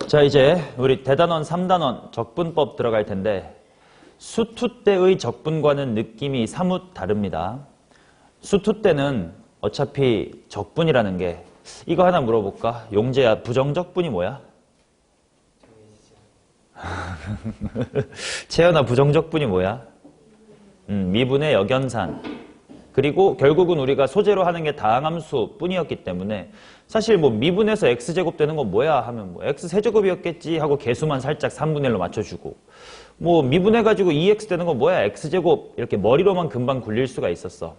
자, 이제 우리 대단원 3단원 적분법 들어갈 텐데 수투 때의 적분과는 느낌이 사뭇 다릅니다. 수투 때는 어차피 적분이라는 게 이거 하나 물어볼까? 용재야, 부정적분이 뭐야? 채연아, 부정적분이 뭐야? 미분의 역연산. 그리고 결국은 우리가 소재로 하는 게 다항함수 뿐이었기 때문에 사실 뭐 미분해서 x제곱 되는 건 뭐야 하면 뭐 x세제곱이었겠지 하고 개수만 살짝 3분의 1로 맞춰주고 뭐 미분해가지고 2x 되는 건 뭐야 x제곱 이렇게 머리로만 금방 굴릴 수가 있었어.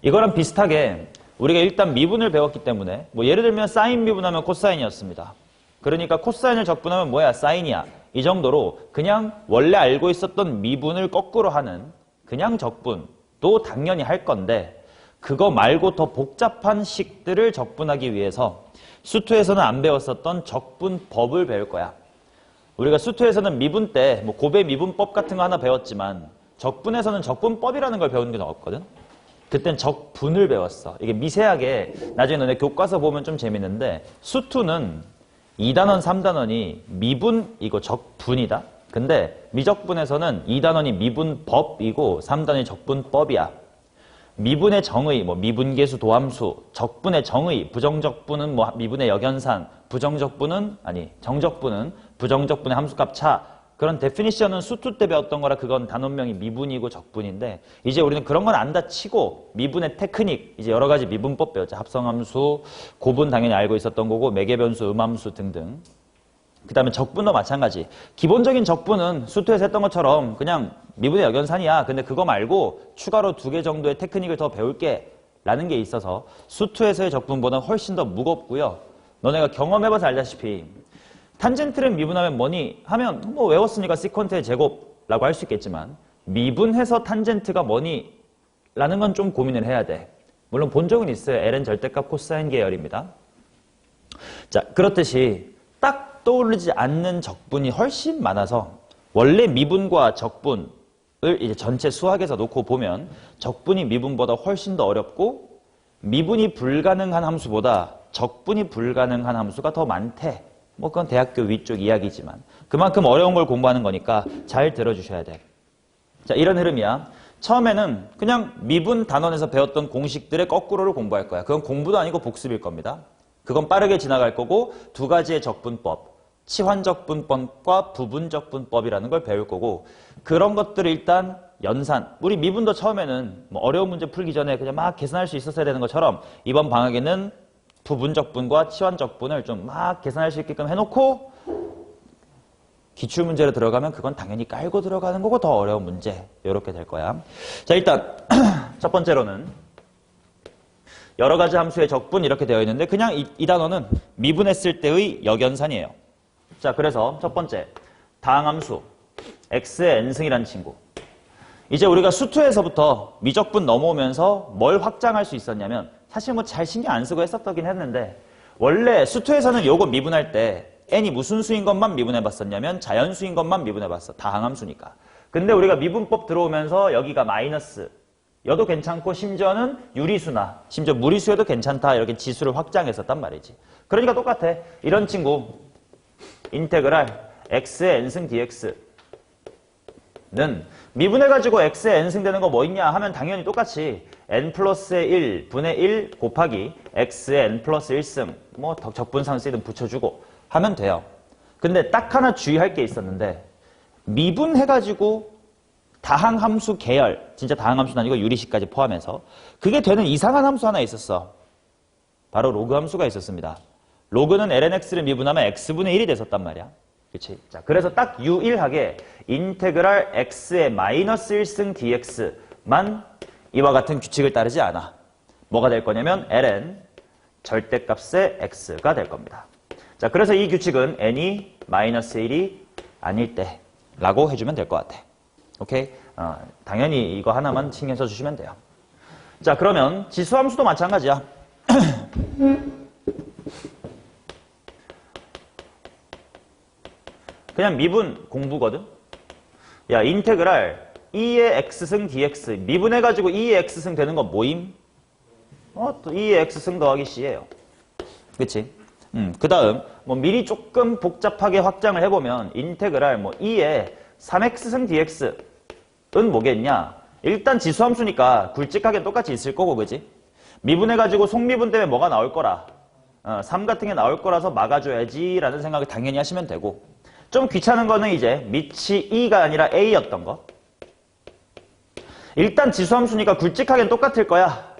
이거랑 비슷하게 우리가 일단 미분을 배웠기 때문에 뭐 예를 들면 사인 미분하면 코사인이었습니다. 그러니까 코사인을 적분하면 뭐야 사인이야. 이 정도로 그냥 원래 알고 있었던 미분을 거꾸로 하는 그냥 적분도 당연히 할 건데 그거 말고 더 복잡한 식들을 적분하기 위해서 수투에서는 안 배웠었던 적분법을 배울 거야. 우리가 수투에서는 미분 때 뭐 고배 미분법 같은 거 하나 배웠지만 적분에서는 적분법이라는 걸 배우는 게 나왔거든. 그땐 적분을 배웠어. 이게 미세하게 나중에 너네 교과서 보면 좀 재밌는데 수투는 2단원, 3단원이 미분이고 적분이다. 근데 미적분에서는 2단원이 미분법이고 3단원이 적분법이야. 미분의 정의, 뭐 미분계수, 도함수, 적분의 정의, 부정적분은 뭐 미분의 역연산, 정적분은 부정적분의 함수값 차. 그런 데피니션은 수투 때 배웠던 거라 그건 단원명이 미분이고 적분인데 이제 우리는 그런 건 안다 치고 미분의 테크닉, 이제 여러 가지 미분법 배웠죠. 합성함수, 고분 당연히 알고 있었던 거고 매개변수, 음함수 등등. 그 다음에 적분도 마찬가지. 기본적인 적분은 수투에서 했던 것처럼 그냥 미분의 역연산이야. 근데 그거 말고 추가로 2개 정도의 테크닉을 더 배울게 라는 게 있어서 수투에서의 적분보다 훨씬 더 무겁고요. 너네가 경험해봐서 알다시피 탄젠트를 미분하면 뭐니 하면 뭐 외웠으니까 시컨트의 제곱라고 할 수 있겠지만 미분해서 탄젠트가 뭐니 라는 건 좀 고민을 해야 돼. 물론 본 적은 있어요. ln 절대값 코사인 계열입니다. 자, 그렇듯이 딱 떠오르지 않는 적분이 훨씬 많아서 원래 미분과 적분을 이제 전체 수학에서 놓고 보면 적분이 미분보다 훨씬 더 어렵고 미분이 불가능한 함수보다 적분이 불가능한 함수가 더 많대. 뭐 그건 대학교 위쪽 이야기지만 그만큼 어려운 걸 공부하는 거니까 잘 들어주셔야 돼. 자, 이런 흐름이야. 처음에는 그냥 미분 단원에서 배웠던 공식들의 거꾸로를 공부할 거야. 그건 공부도 아니고 복습일 겁니다. 그건 빠르게 지나갈 거고 2가지의 적분법, 치환적분법과 부분적분법이라는 걸 배울 거고 그런 것들을 일단 연산, 우리 미분도 처음에는 뭐 어려운 문제 풀기 전에 그냥 막 계산할 수 있었어야 되는 것처럼 이번 방학에는 부분적분과 치환적분을 좀 막 계산할 수 있게끔 해놓고 기출문제로 들어가면 그건 당연히 깔고 들어가는 거고 더 어려운 문제 이렇게 될 거야. 자, 일단 첫 번째로는 여러 가지 함수의 적분 이렇게 되어 있는데 그냥 이 단어는 미분했을 때의 역연산이에요. 자, 그래서 첫 번째 다항함수 x의 n승이라는 친구. 이제 우리가 수투에서부터 미적분 넘어오면서 뭘 확장할 수 있었냐면 사실 뭐 잘 신경 안 쓰고 했었긴 했는데 원래 수투에서는 요거 미분할 때 n이 무슨 수인 것만 미분해봤었냐면 자연수인 것만 미분해봤어. 다항함수니까. 근데 우리가 미분법 들어오면서 여기가 마이너스 여도 괜찮고 심지어는 유리수나 심지어 무리수여도 괜찮다 이렇게 지수를 확장했었단 말이지. 그러니까 똑같아. 이런 친구 인테그랄 x의 n승 dx는 미분해가지고 x의 n승 되는 거 뭐 있냐 하면 당연히 똑같이 n 플러스의 1 분의 1 곱하기 x의 n 플러스 1승 뭐 적분상 쓰이든 붙여주고 하면 돼요. 근데 딱 하나 주의할 게 있었는데 미분해가지고 다항함수 계열, 진짜 다항함수는 아니고 유리식까지 포함해서 그게 되는 이상한 함수 하나 있었어. 바로 로그 함수가 있었습니다. 로그는 lnx를 미분하면 x분의 1이 됐었단 말이야. 그치? 자, 그래서 딱 유일하게 인테그랄 x의 마이너스 1승 dx만 이와 같은 규칙을 따르지 않아. 뭐가 될 거냐면 ln 절대값의 x가 될 겁니다. 자, 그래서 이 규칙은 n이 마이너스 1이 아닐 때 라고 해주면 될 것 같아. 오케이? 당연히 이거 하나만 신경 써주시면 돼요. 자, 그러면 지수함수도 마찬가지야. 그냥 미분 공부거든. 야, 인테그랄 2의 x승 dx 미분해가지고 2의 x승 되는 건 뭐임? 또 2의 x승 더하기 c예요. 그치? 그 다음 뭐 미리 조금 복잡하게 확장을 해보면 인테그랄 뭐 2에 3x승 dx은 뭐겠냐? 일단 지수함수니까 굵직하게 똑같이 있을 거고, 그지? 미분해가지고 속미분 때문에 뭐가 나올 거라. 3 같은 게 나올 거라서 막아줘야지 라는 생각을 당연히 하시면 되고, 좀 귀찮은 거는 이제 밑이 2가 아니라 a였던 거. 일단 지수함수니까 굵직하게 똑같을 거야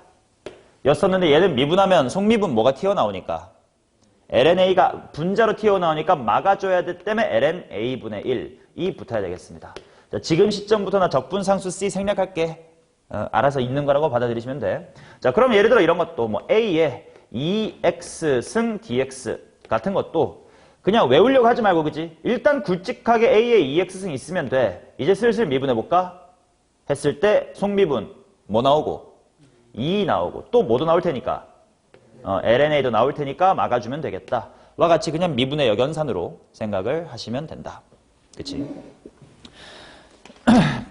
였었는데 얘는 미분하면 속미분 뭐가 튀어나오니까 lna가 분자로 튀어나오니까 막아줘야 되기 때문에 lna분의 1이 붙어야 되겠습니다. 자, 지금 시점부터 나 적분상수 C 생략할게. 알아서 있는 거라고 받아들이시면 돼. 자, 그럼 예를 들어 이런 것도 뭐 a에 2x승 dx 같은 것도 그냥 외우려고 하지 말고, 그지? 일단 굵직하게 a에 2x승 있으면 돼. 이제 슬슬 미분해볼까? 했을 때 속미분 뭐 나오고? 2 나오고 또 뭐도 나올 테니까 LNA도 나올 테니까 막아주면 되겠다. 와 같이 그냥 미분의 역연산으로 생각을 하시면 된다. 그치?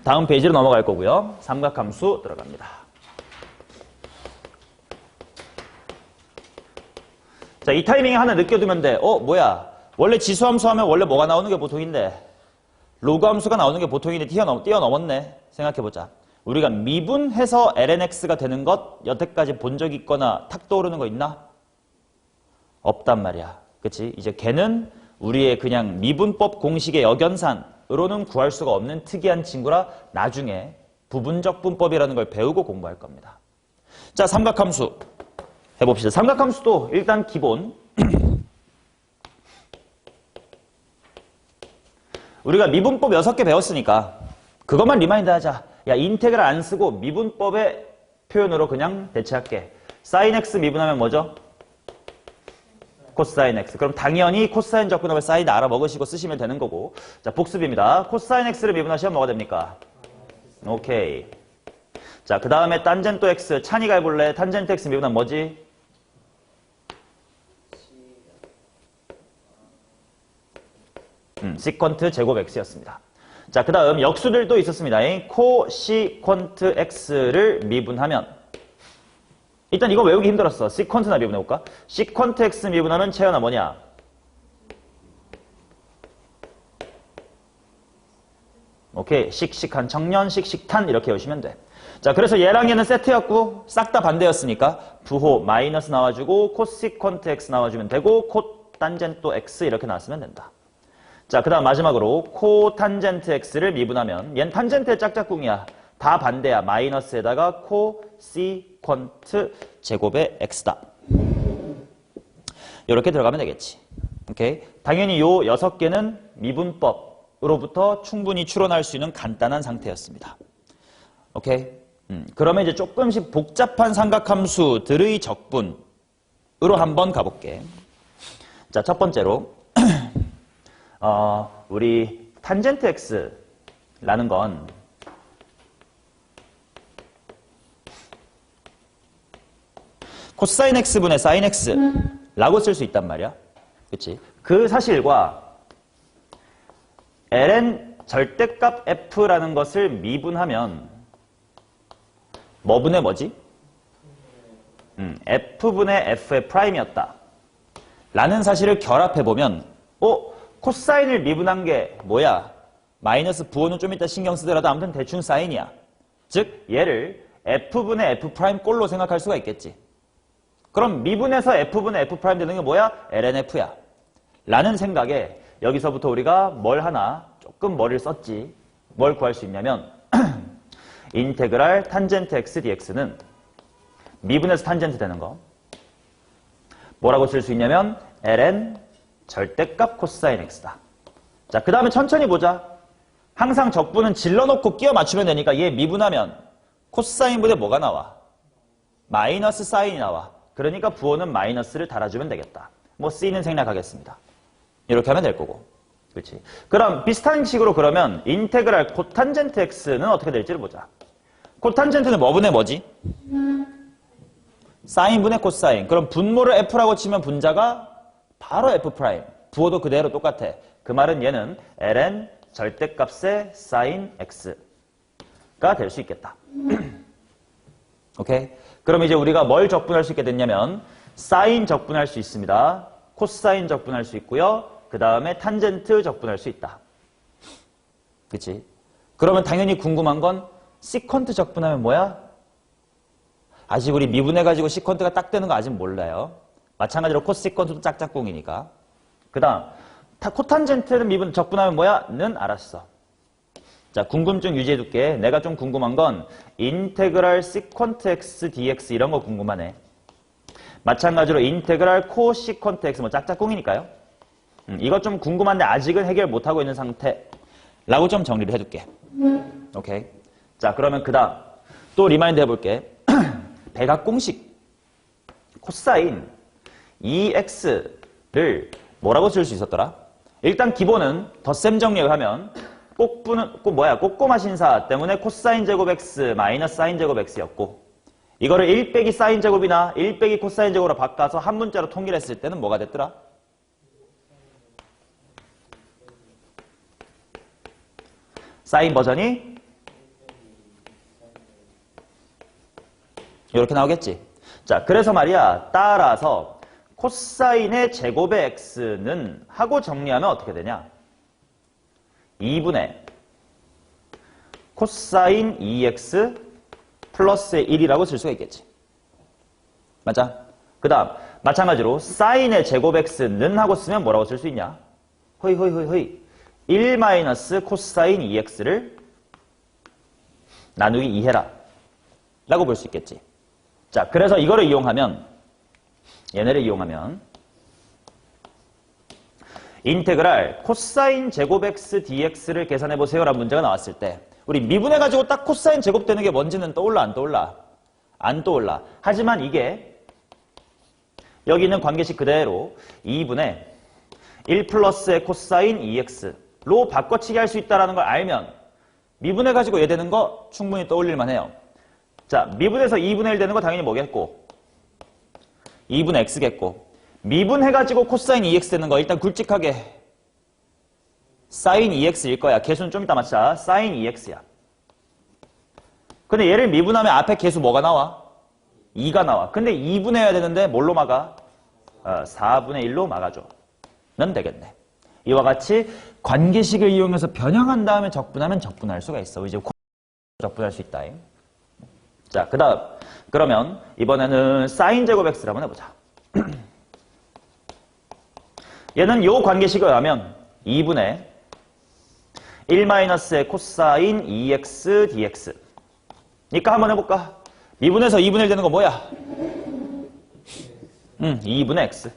다음 페이지로 넘어갈 거고요. 삼각함수 들어갑니다. 자, 이 타이밍에 하나 느껴두면 돼. 뭐야? 원래 지수함수 하면 원래 뭐가 나오는 게 보통인데 로그함수가 나오는 게 보통인데 뛰어넘었네. 생각해보자. 우리가 미분해서 lnx가 되는 것 여태까지 본 적 있거나 탁 떠오르는 거 있나? 없단 말이야. 그치? 이제 걔는 우리의 그냥 미분법 공식의 역연산으로는 구할 수가 없는 특이한 친구라 나중에 부분적분법이라는 걸 배우고 공부할 겁니다. 자, 삼각함수 해봅시다. 삼각함수도 일단 기본 우리가 미분법 6개 배웠으니까 그것만 리마인드 하자. 야, 인테그랄 안 쓰고 미분법의 표현으로 그냥 대체할게. sin x 미분하면 뭐죠? 코사인 x. 그럼 당연히 코사인 적분법을 사인 알아먹으시고 쓰시면 되는 거고. 자, 복습입니다. 코사인 x를 미분하시면 뭐가 됩니까? 오케이. 자, 그 다음에 탄젠트 x. 찬이가 해볼래? 탄젠트 x 미분하면 뭐지? 시퀀트 제곱 x였습니다. 자, 그 다음 역수들도 있었습니다. 코시퀀트 x를 미분하면 일단 이거 외우기 힘들었어. 시퀀트나 미분해볼까? 시퀀트 x 미분하면 채연아 뭐냐? 오케이. 씩씩한 청년, 씩씩탄 이렇게 외우시면 돼. 자, 그래서 얘랑 얘는 세트였고 싹 다 반대였으니까 부호 마이너스 나와주고 코시퀀트 x 나와주면 되고 코탄젠트 x 이렇게 나왔으면 된다. 자, 그 다음 마지막으로 코탄젠트 x를 미분하면 얘는 탄젠트의 짝짝꿍이야. 다 반대야. 마이너스에다가 코시퀀트 제곱의 x다. 이렇게 들어가면 되겠지. 오케이. 당연히 요 6개는 미분법으로부터 충분히 추론할 수 있는 간단한 상태였습니다. 오케이. 그러면 이제 조금씩 복잡한 삼각함수들의 적분으로 한번 가볼게. 자, 첫 번째로 우리 탄젠트 x라는 건 코사인 x분의 사인 x라고 쓸 수 있단 말이야. 그치? 그 사실과 ln 절대값 f라는 것을 미분하면 뭐분의 뭐지? f분의 f의 프라임이었다. 라는 사실을 결합해보면 코사인을 미분한 게 뭐야? 마이너스 부호는 좀 이따 신경 쓰더라도 아무튼 대충 사인이야. 즉 얘를 f분의 f' 꼴로 생각할 수가 있겠지. 그럼 미분해서 f분의 f' 되는 게 뭐야? lnf야. 라는 생각에 여기서부터 우리가 뭘 하나 조금 머리를 썼지. 뭘 구할 수 있냐면 인테그랄 탄젠트 x dx는 미분해서 탄젠트 되는 거 뭐라고 쓸 수 있냐면 ln 절대값 코사인 x다. 자, 그 다음에 천천히 보자. 항상 적분은 질러놓고 끼워 맞추면 되니까 얘 미분하면 코사인분에 뭐가 나와? 마이너스 사인이 나와. 그러니까 부호는 마이너스를 달아주면 되겠다. 뭐 C는 생략하겠습니다. 이렇게 하면 될 거고. 그렇지? 그럼 비슷한 식으로 그러면 인테그랄 코탄젠트 x는 어떻게 될지를 보자. 코탄젠트는 뭐분의 뭐지? 사인분의 코사인. 그럼 분모를 f라고 치면 분자가 바로 f'. 부호도 그대로 똑같아. 그 말은 얘는 ln 절대값의 sin x가 될 수 있겠다. 오케이? 그럼 이제 우리가 뭘 적분할 수 있게 됐냐면 sin 적분할 수 있습니다. 코사인 적분할 수 있고요. 그 다음에 탄젠트 적분할 수 있다. 그치? 그러면 당연히 궁금한 건 시컨트 적분하면 뭐야? 아직 우리 미분해가지고 시컨트가 딱 되는 거 아직 몰라요. 마찬가지로 코시컨트도 짝짝꿍이니까. 그 다음 코탄젠트는 미분 적분하면 뭐야? 는 알았어. 자, 궁금증 유지해둘게. 내가 좀 궁금한 건 인테그랄 시컨트 x dx 이런 거 궁금하네. 마찬가지로 인테그랄 코시컨트 x 뭐 짝짝꿍이니까요. 이것 좀 궁금한데 아직은 해결 못하고 있는 상태라고 좀 정리를 해둘게. 오케이. 자, 그러면 그 다음 또 리마인드 해볼게. 백악공식 코사인 2x를 뭐라고 쓸 수 있었더라? 일단 기본은 덧셈 정리를 하면 꼬꼬마 신사 때문에 코사인 제곱 x 마이너스 사인 제곱 x였고, 이거를 1 빼기 사인 제곱이나 1 빼기 코사인 제곱으로 바꿔서 한 문자로 통일했을 때는 뭐가 됐더라? 사인 버전이 이렇게 나오겠지. 자, 그래서 말이야, 따라서 코사인의 제곱의 x는 하고 정리하면 어떻게 되냐? 2분의 코사인 2x 플러스 1이라고 쓸 수가 있겠지. 맞아? 그 다음 마찬가지로 사인의 제곱 x는 하고 쓰면 뭐라고 쓸 수 있냐? 허이 1 마이너스 코사인 2x를 나누기 2해라 라고 볼 수 있겠지. 자, 그래서 이거를 이용하면, 얘네를 이용하면 인테그랄 코사인 제곱 x dx를 계산해보세요 라는 문제가 나왔을 때 우리 미분해가지고 딱 코사인 제곱되는 게 뭔지는 떠올라 안 떠올라? 안 떠올라. 하지만 이게 여기 있는 관계식 그대로 2분의 1 플러스의 코사인 2x로 바꿔치기 할 수 있다는 걸 알면 미분해가지고 얘 되는 거 충분히 떠올릴만 해요. 자, 미분해서 2분의 1 되는 거 당연히 뭐겠고? 2분의 x겠고, 미분해가지고 코사인 2x 되는 거 일단 굵직하게 사인 2x일 거야. 개수는 좀 이따 맞자. 사인 2x야. 근데 얘를 미분하면 앞에 개수 뭐가 나와? 2가 나와. 근데 2분해야 되는데 뭘로 막아? 4분의 1로 막아줘. 면 되겠네. 이와 같이 관계식을 이용해서 변형한 다음에 적분하면 적분할 수가 있어. 이제 적분할 수 있다. 자, 그 다음 그러면 이번에는 사인 제곱 x를 한번 해보자. 얘는 요 관계식을 하면 2분의 1-의 코사인 2x dx. 그러니까 한번 해볼까? 미분해서 2분의 1 되는 거 뭐야? 2분의 x.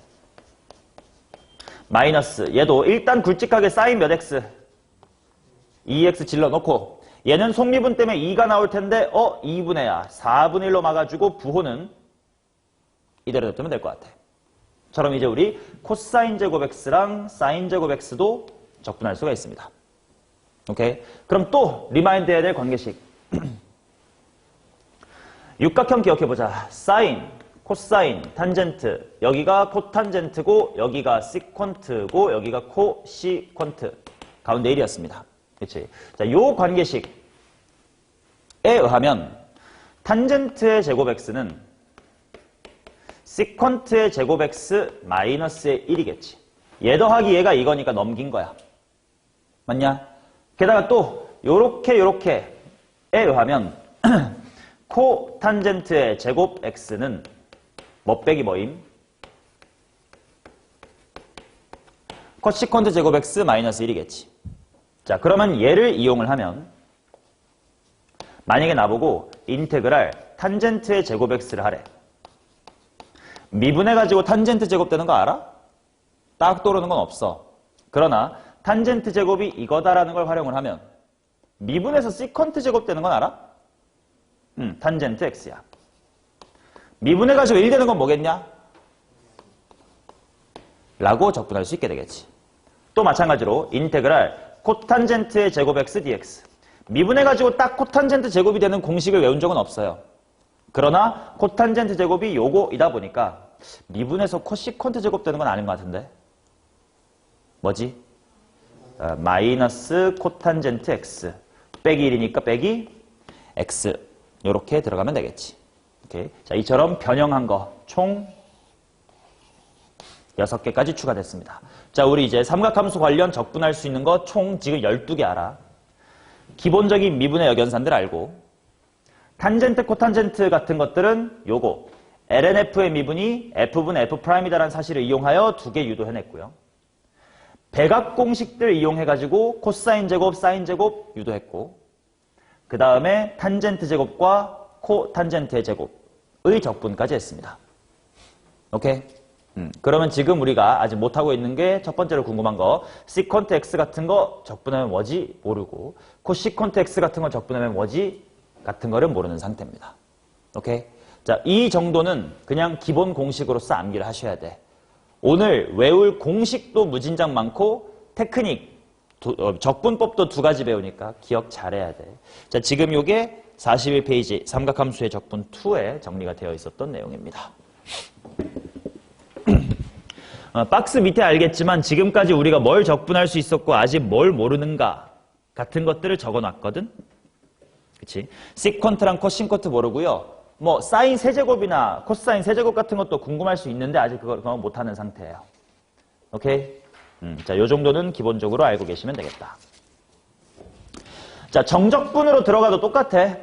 마이너스 얘도 일단 굵직하게 사인 몇 x? 2x 질러놓고 얘는 속미분 때문에 2가 나올 텐데 2분의야. 4분의 1로 막아주고 부호는 이대로 냅두면 될 것 같아. 처럼 이제 우리 코사인 제곱 x랑 사인 제곱 x도 적분할 수가 있습니다. 오케이? 그럼 또 리마인드 해야 될 관계식. 육각형 기억해보자. 사인, 코사인, 탄젠트. 여기가 코탄젠트고 여기가 시퀀트고 여기가 코시퀀트. 가운데 1이었습니다. 그렇지? 자, 요 관계식에 의하면 탄젠트의 제곱 x는 시퀀트의 제곱 x 마이너스의 1이겠지. 얘 더하기 얘가 이거니까 넘긴 거야. 맞냐? 게다가 또 요렇게에 의하면 코탄젠트의 제곱 x는 뭐 빼기 뭐임? 코시퀀트 제곱 x 마이너스 1이겠지. 자, 그러면 얘를 이용을 하면 만약에 나보고 인테그랄 탄젠트의 제곱 x를 하래. 미분해가지고 탄젠트 제곱 되는 거 알아? 딱 떠오르는 건 없어. 그러나 탄젠트 제곱이 이거다라는 걸 활용을 하면 미분해서 시컨트 제곱 되는 건 알아? 탄젠트 x야. 미분해가지고 1 되는 건 뭐겠냐? 라고 적분할 수 있게 되겠지. 또 마찬가지로 인테그랄 코탄젠트의 제곱 x dx. 미분해가지고 딱 코탄젠트 제곱이 되는 공식을 외운 적은 없어요. 그러나 코탄젠트 제곱이 요거이다 보니까 미분해서 코시퀀트 제곱 되는 건 아닌 것 같은데. 뭐지? 마이너스 코탄젠트 x 빼기 1이니까 빼기 x 요렇게 들어가면 되겠지. 오케이. 자, 이처럼 변형한 거 총 6개까지 추가됐습니다. 자, 우리 이제 삼각함수 관련 적분할 수 있는 거 총 지금 12개 알아. 기본적인 미분의 역연산들 알고, 탄젠트, 코탄젠트 같은 것들은 요거 lnf의 미분이 f분의 f'이다라는 사실을 이용하여 2개 유도해냈고요. 백악 공식들 이용해가지고 코사인 제곱, 사인 제곱 유도했고, 그 다음에 탄젠트 제곱과 코탄젠트의 제곱의 적분까지 했습니다. 오케이? 그러면 지금 우리가 아직 못하고 있는 게 첫 번째로 궁금한 거, 시컨트 x 같은 거 적분하면 뭐지? 모르고, 코시컨트 x 같은 거 적분하면 뭐지? 같은 거를 모르는 상태입니다. 오케이? 자, 이 정도는 그냥 기본 공식으로서 암기를 하셔야 돼. 오늘 외울 공식도 무진장 많고 테크닉, 적분법도 2가지 배우니까 기억 잘해야 돼. 자, 지금 요게 41페이지 삼각함수의 적분 2에 정리가 되어 있었던 내용입니다. 박스 밑에 알겠지만 지금까지 우리가 뭘 적분할 수 있었고 아직 뭘 모르는가 같은 것들을 적어놨거든. 그치? 시컨트랑 코시컨트 모르고요. 뭐 사인 세제곱이나 코사인 세제곱 같은 것도 궁금할 수 있는데 아직 그거 못하는 상태예요. 오케이? 자, 요 정도는 기본적으로 알고 계시면 되겠다. 자, 정적분으로 들어가도 똑같아.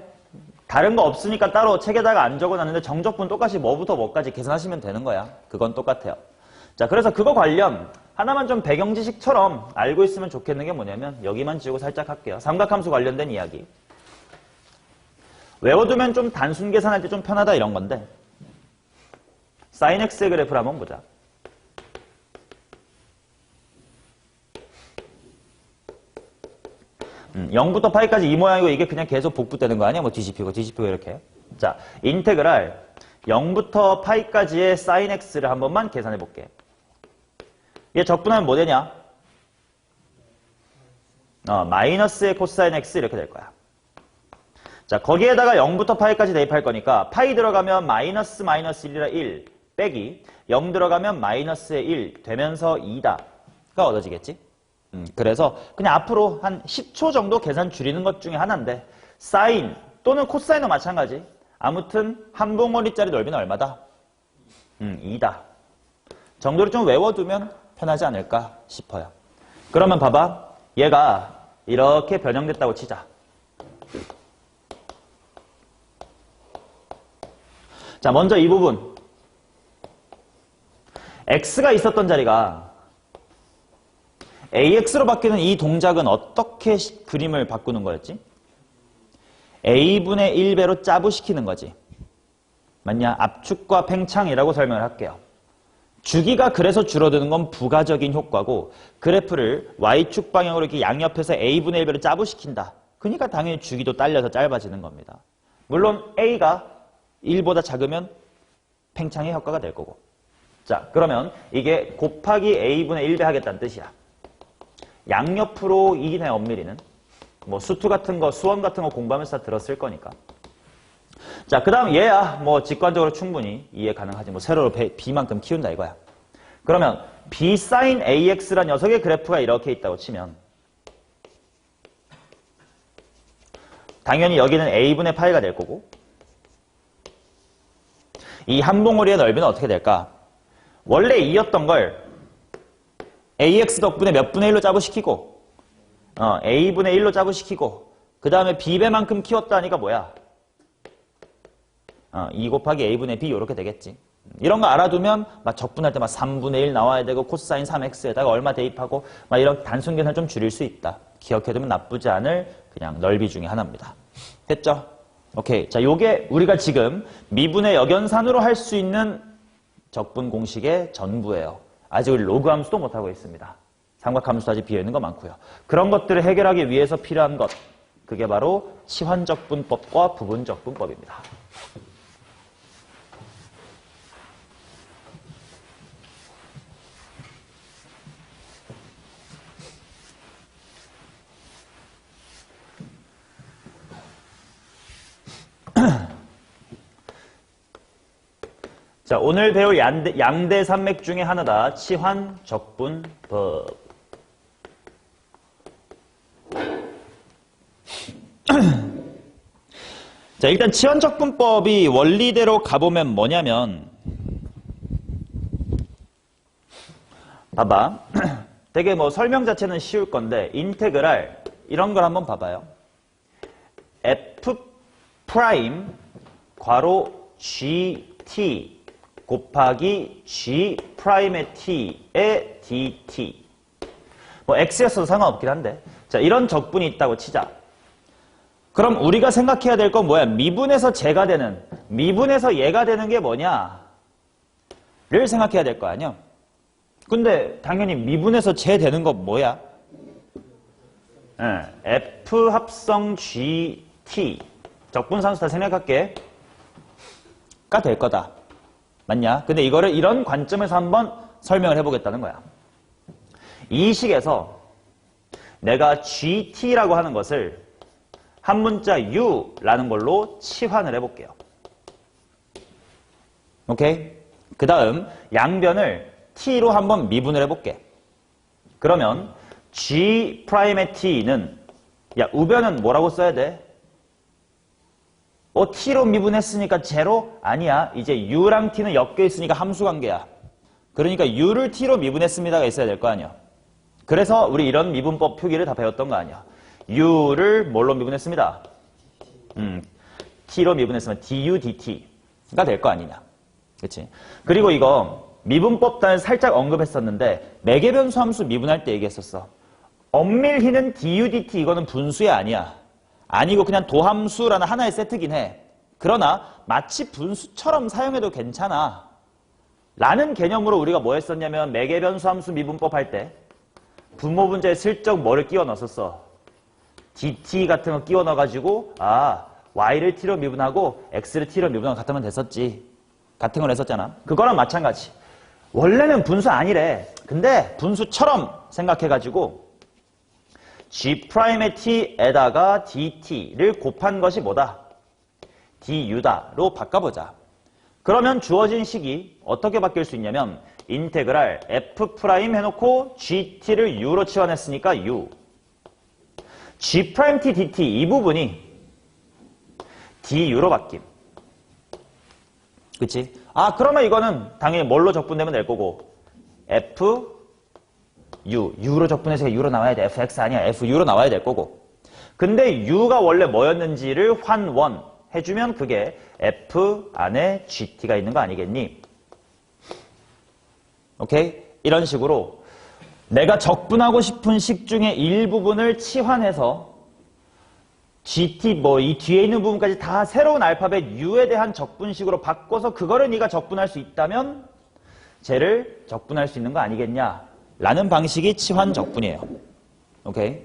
다른 거 없으니까 따로 책에다가 안 적어놨는데 정적분 똑같이 뭐부터 뭐까지 계산하시면 되는 거야. 그건 똑같아요. 자, 그래서 그거 관련 하나만 좀 배경 지식처럼 알고 있으면 좋겠는 게 뭐냐면 여기만 지우고 살짝 할게요. 삼각함수 관련된 이야기. 외워두면 좀 단순 계산할 때 좀 편하다 이런 건데, 사인 x의 그래프를 한번 보자. 음, 0부터 파이까지 이 모양이고 이게 그냥 계속 복붙되는 거 아니야? 뭐 뒤집히고 뒤집히고 이렇게. 자, 인테그랄 0부터 파이까지의 사인 x를 한 번만 계산해 볼게. 얘 적분하면 뭐 되냐? 마이너스의 코사인 x 이렇게 될 거야. 자, 거기에다가 0부터 파이까지 대입할 거니까 파이 들어가면 마이너스 1이라 1 빼기 0 들어가면 마이너스의 1 되면서 2다가 얻어지겠지? 그래서 그냥 앞으로 한 10초 정도 계산 줄이는 것 중에 하나인데 사인 또는 코사인도 마찬가지. 아무튼 한 봉오리짜리 넓이는 얼마다? 2다. 정도를 좀 외워두면 편하지 않을까 싶어요. 그러면 봐봐. 얘가 이렇게 변형됐다고 치자. 자, 먼저 이 부분. x가 있었던 자리가 ax로 바뀌는 이 동작은 어떻게 그림을 바꾸는 거였지? a분의 1배로 짜부시키는 거지. 맞냐? 압축과 팽창이라고 설명을 할게요. 주기가 그래서 줄어드는 건 부가적인 효과고 그래프를 y축 방향으로 이렇게 양옆에서 a분의 1배로 짜부시킨다. 그러니까 당연히 주기도 딸려서 짧아지는 겁니다. 물론 a가 1보다 작으면 팽창의 효과가 될 거고. 자, 그러면 이게 곱하기 a분의 1배 하겠다는 뜻이야. 양옆으로 이긴해 엄밀히는. 뭐 수투 같은 거, 수원 같은 거 공부하면서 다 들었을 거니까. 자, 그 다음 얘야 뭐 직관적으로 충분히 이해 가능하지. 뭐 세로로 b만큼 키운다 이거야. 그러면 b sin ax란 녀석의 그래프가 이렇게 있다고 치면 당연히 여기는 a분의 파이가 될 거고 이 한 봉우리의 넓이는 어떻게 될까? 원래 2였던 걸 ax 덕분에 몇 분의 1로 짜부시키고 a분의 1로 짜부시키고 그 다음에 b배만큼 키웠다니까 뭐야? 2 곱하기 a분의 b 이렇게 되겠지. 이런 거 알아두면 막 적분할 때 막 3분의 1 나와야 되고 코사인 3x에다가 얼마 대입하고 막 이런 단순 계산을 좀 줄일 수 있다. 기억해두면 나쁘지 않을 그냥 넓이 중에 하나입니다. 됐죠? 오케이. 자, 요게 우리가 지금 미분의 역연산으로 할 수 있는 적분 공식의 전부예요. 아직 우리 로그 함수도 못하고 있습니다. 삼각함수도 아직 비어있는 거 많고요. 그런 것들을 해결하기 위해서 필요한 것, 그게 바로 치환적분법과 부분적분법입니다. 자, 오늘 배울 양대 산맥 중에 하나다. 치환적분법. 자, 일단 치환적분법이 원리대로 가보면 뭐냐면 봐봐. 되게 뭐 설명 자체는 쉬울 건데 인테그랄 이런 걸 한번 봐봐요. f 프라임 괄호 gt 곱하기 g 프라임의 t의 dt. 뭐 x였어도 상관없긴 한데. 자, 이런 적분이 있다고 치자. 그럼 우리가 생각해야 될 건 뭐야? 미분에서 제가 되는, 미분에서 얘가 되는 게 뭐냐를 생각해야 될 거 아니야? 근데 당연히 미분에서 제 되는 거 뭐야? F 합성 GT 적분상수 다 생략할게. 가 될 거다. 맞냐? 근데 이거를 이런 관점에서 한번 설명을 해보겠다는 거야. 이 식에서 내가 GT라고 하는 것을 한 문자 U라는 걸로 치환을 해볼게요. 오케이? 그 다음 양변을 T로 한번 미분을 해볼게. 그러면 G'의 T는 야 우변은 뭐라고 써야 돼? T로 미분했으니까 제로? 아니야. 이제 U랑 T는 엮여 있으니까 함수관계야. 그러니까 U를 T로 미분했습니다가 있어야 될 거 아니야. 그래서 우리 이런 미분법 표기를 다 배웠던 거 아니야. U를 뭘로 미분했습니다. T로 미분했으면 du, dt가 될 거 아니냐. 그치? 그리고 이거 미분법 단을 살짝 언급했었는데 매개변수 함수 미분할 때 얘기했었어. 엄밀히는 du, dt 이거는 분수야 아니야. 아니고 그냥 도함수라는 하나의 세트긴 해. 그러나 마치 분수처럼 사용해도 괜찮아. 라는 개념으로 우리가 뭐 했었냐면 매개변수 함수 미분법 할 때 분모 분자에 슬쩍 뭐를 끼워 넣었었어. dt 같은 거 끼워 넣어가지고 y를 t로 미분하고 x를 t로 미분하고 같으면 됐었지. 같은 걸 했었잖아. 그거랑 마찬가지. 원래는 분수 아니래. 근데 분수처럼 생각해가지고 G'의 t에다가 dt를 곱한 것이 뭐다? du다로 바꿔보자. 그러면 주어진 식이 어떻게 바뀔 수 있냐면 인테그랄 f' 해놓고 gt를 u로 치환했으니까 u. G't dt 이 부분이 du로 바뀜. 그치? 그러면 이거는 당연히 뭘로 적분되면 될 거고 f u로 적분해서 u로 나와야 돼. fx 아니야. fu로 나와야 될 거고. 근데 u가 원래 뭐였는지를 환원해주면 그게 f 안에 gt가 있는 거 아니겠니? 오케이? 이런 식으로 내가 적분하고 싶은 식 중에 일부분을 치환해서 GT 이 뒤에 있는 부분까지 다 새로운 알파벳 U에 대한 적분식으로 바꿔서 그거를 네가 적분할 수 있다면 쟤를 적분할 수 있는 거 아니겠냐? 라는 방식이 치환 적분이에요. 오케이?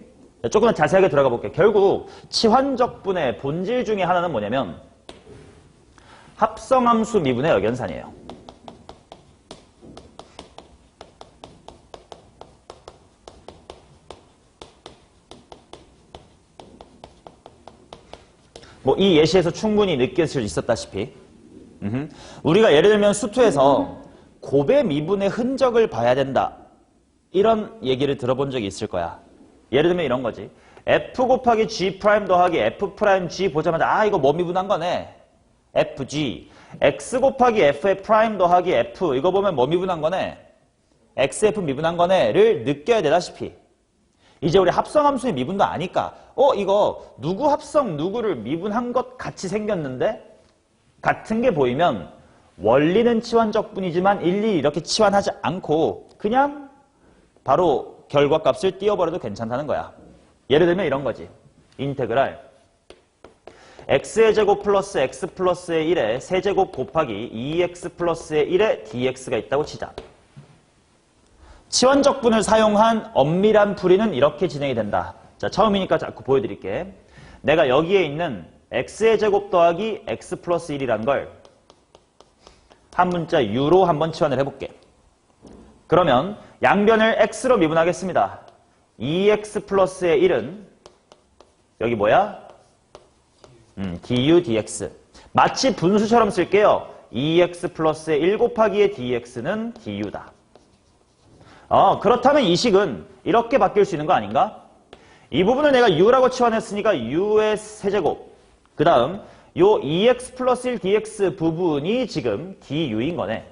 조금 더 자세하게 들어가 볼게요. 결국 치환 적분의 본질 중에 하나는 뭐냐면 합성함수 미분의 역연산이에요. 이 예시에서 충분히 느낄 수 있었다시피 우리가 예를 들면 수투에서 곱의 미분의 흔적을 봐야 된다. 이런 얘기를 들어본 적이 있을 거야. 예를 들면 이런 거지. f 곱하기 g 프라임 더하기 f 프라임 g 보자마자 이거 뭐 미분한 거네. fg. x 곱하기 f의 프라임 더하기 f 이거 보면 뭐 미분한 거네. xf 미분한 거네를 느껴야 되다시피 이제 우리 합성함수의 미분도 아니까 이거 누구 합성 누구를 미분한 것 같이 생겼는데 같은 게 보이면 원리는 치환적분이지만 일일이 이렇게 치환하지 않고 그냥 바로 결과값을 띄워버려도 괜찮다는 거야. 예를 들면 이런 거지. 인테그랄 x의 제곱 플러스 x 플러스의 1의 세제곱 곱하기 2x 플러스의 1의 dx가 있다고 치자. 치환적분을 사용한 엄밀한 풀이는 이렇게 진행이 된다. 자, 처음이니까 자꾸 보여드릴게. 내가 여기에 있는 x의 제곱 더하기 x 플러스 1이란 걸 한 문자 u로 한번 치환을 해볼게. 그러면 양변을 x로 미분하겠습니다. 2x 플러스의 1은 여기 뭐야? du dx. 마치 분수처럼 쓸게요. 2x 플러스의 1 곱하기의 dx는 du다. 그렇다면 이 식은 이렇게 바뀔 수 있는 거 아닌가? 이 부분을 내가 u라고 치환했으니까 u의 세제곱. 그 다음 요 2x 플러스 1 dx 부분이 지금 du인 거네.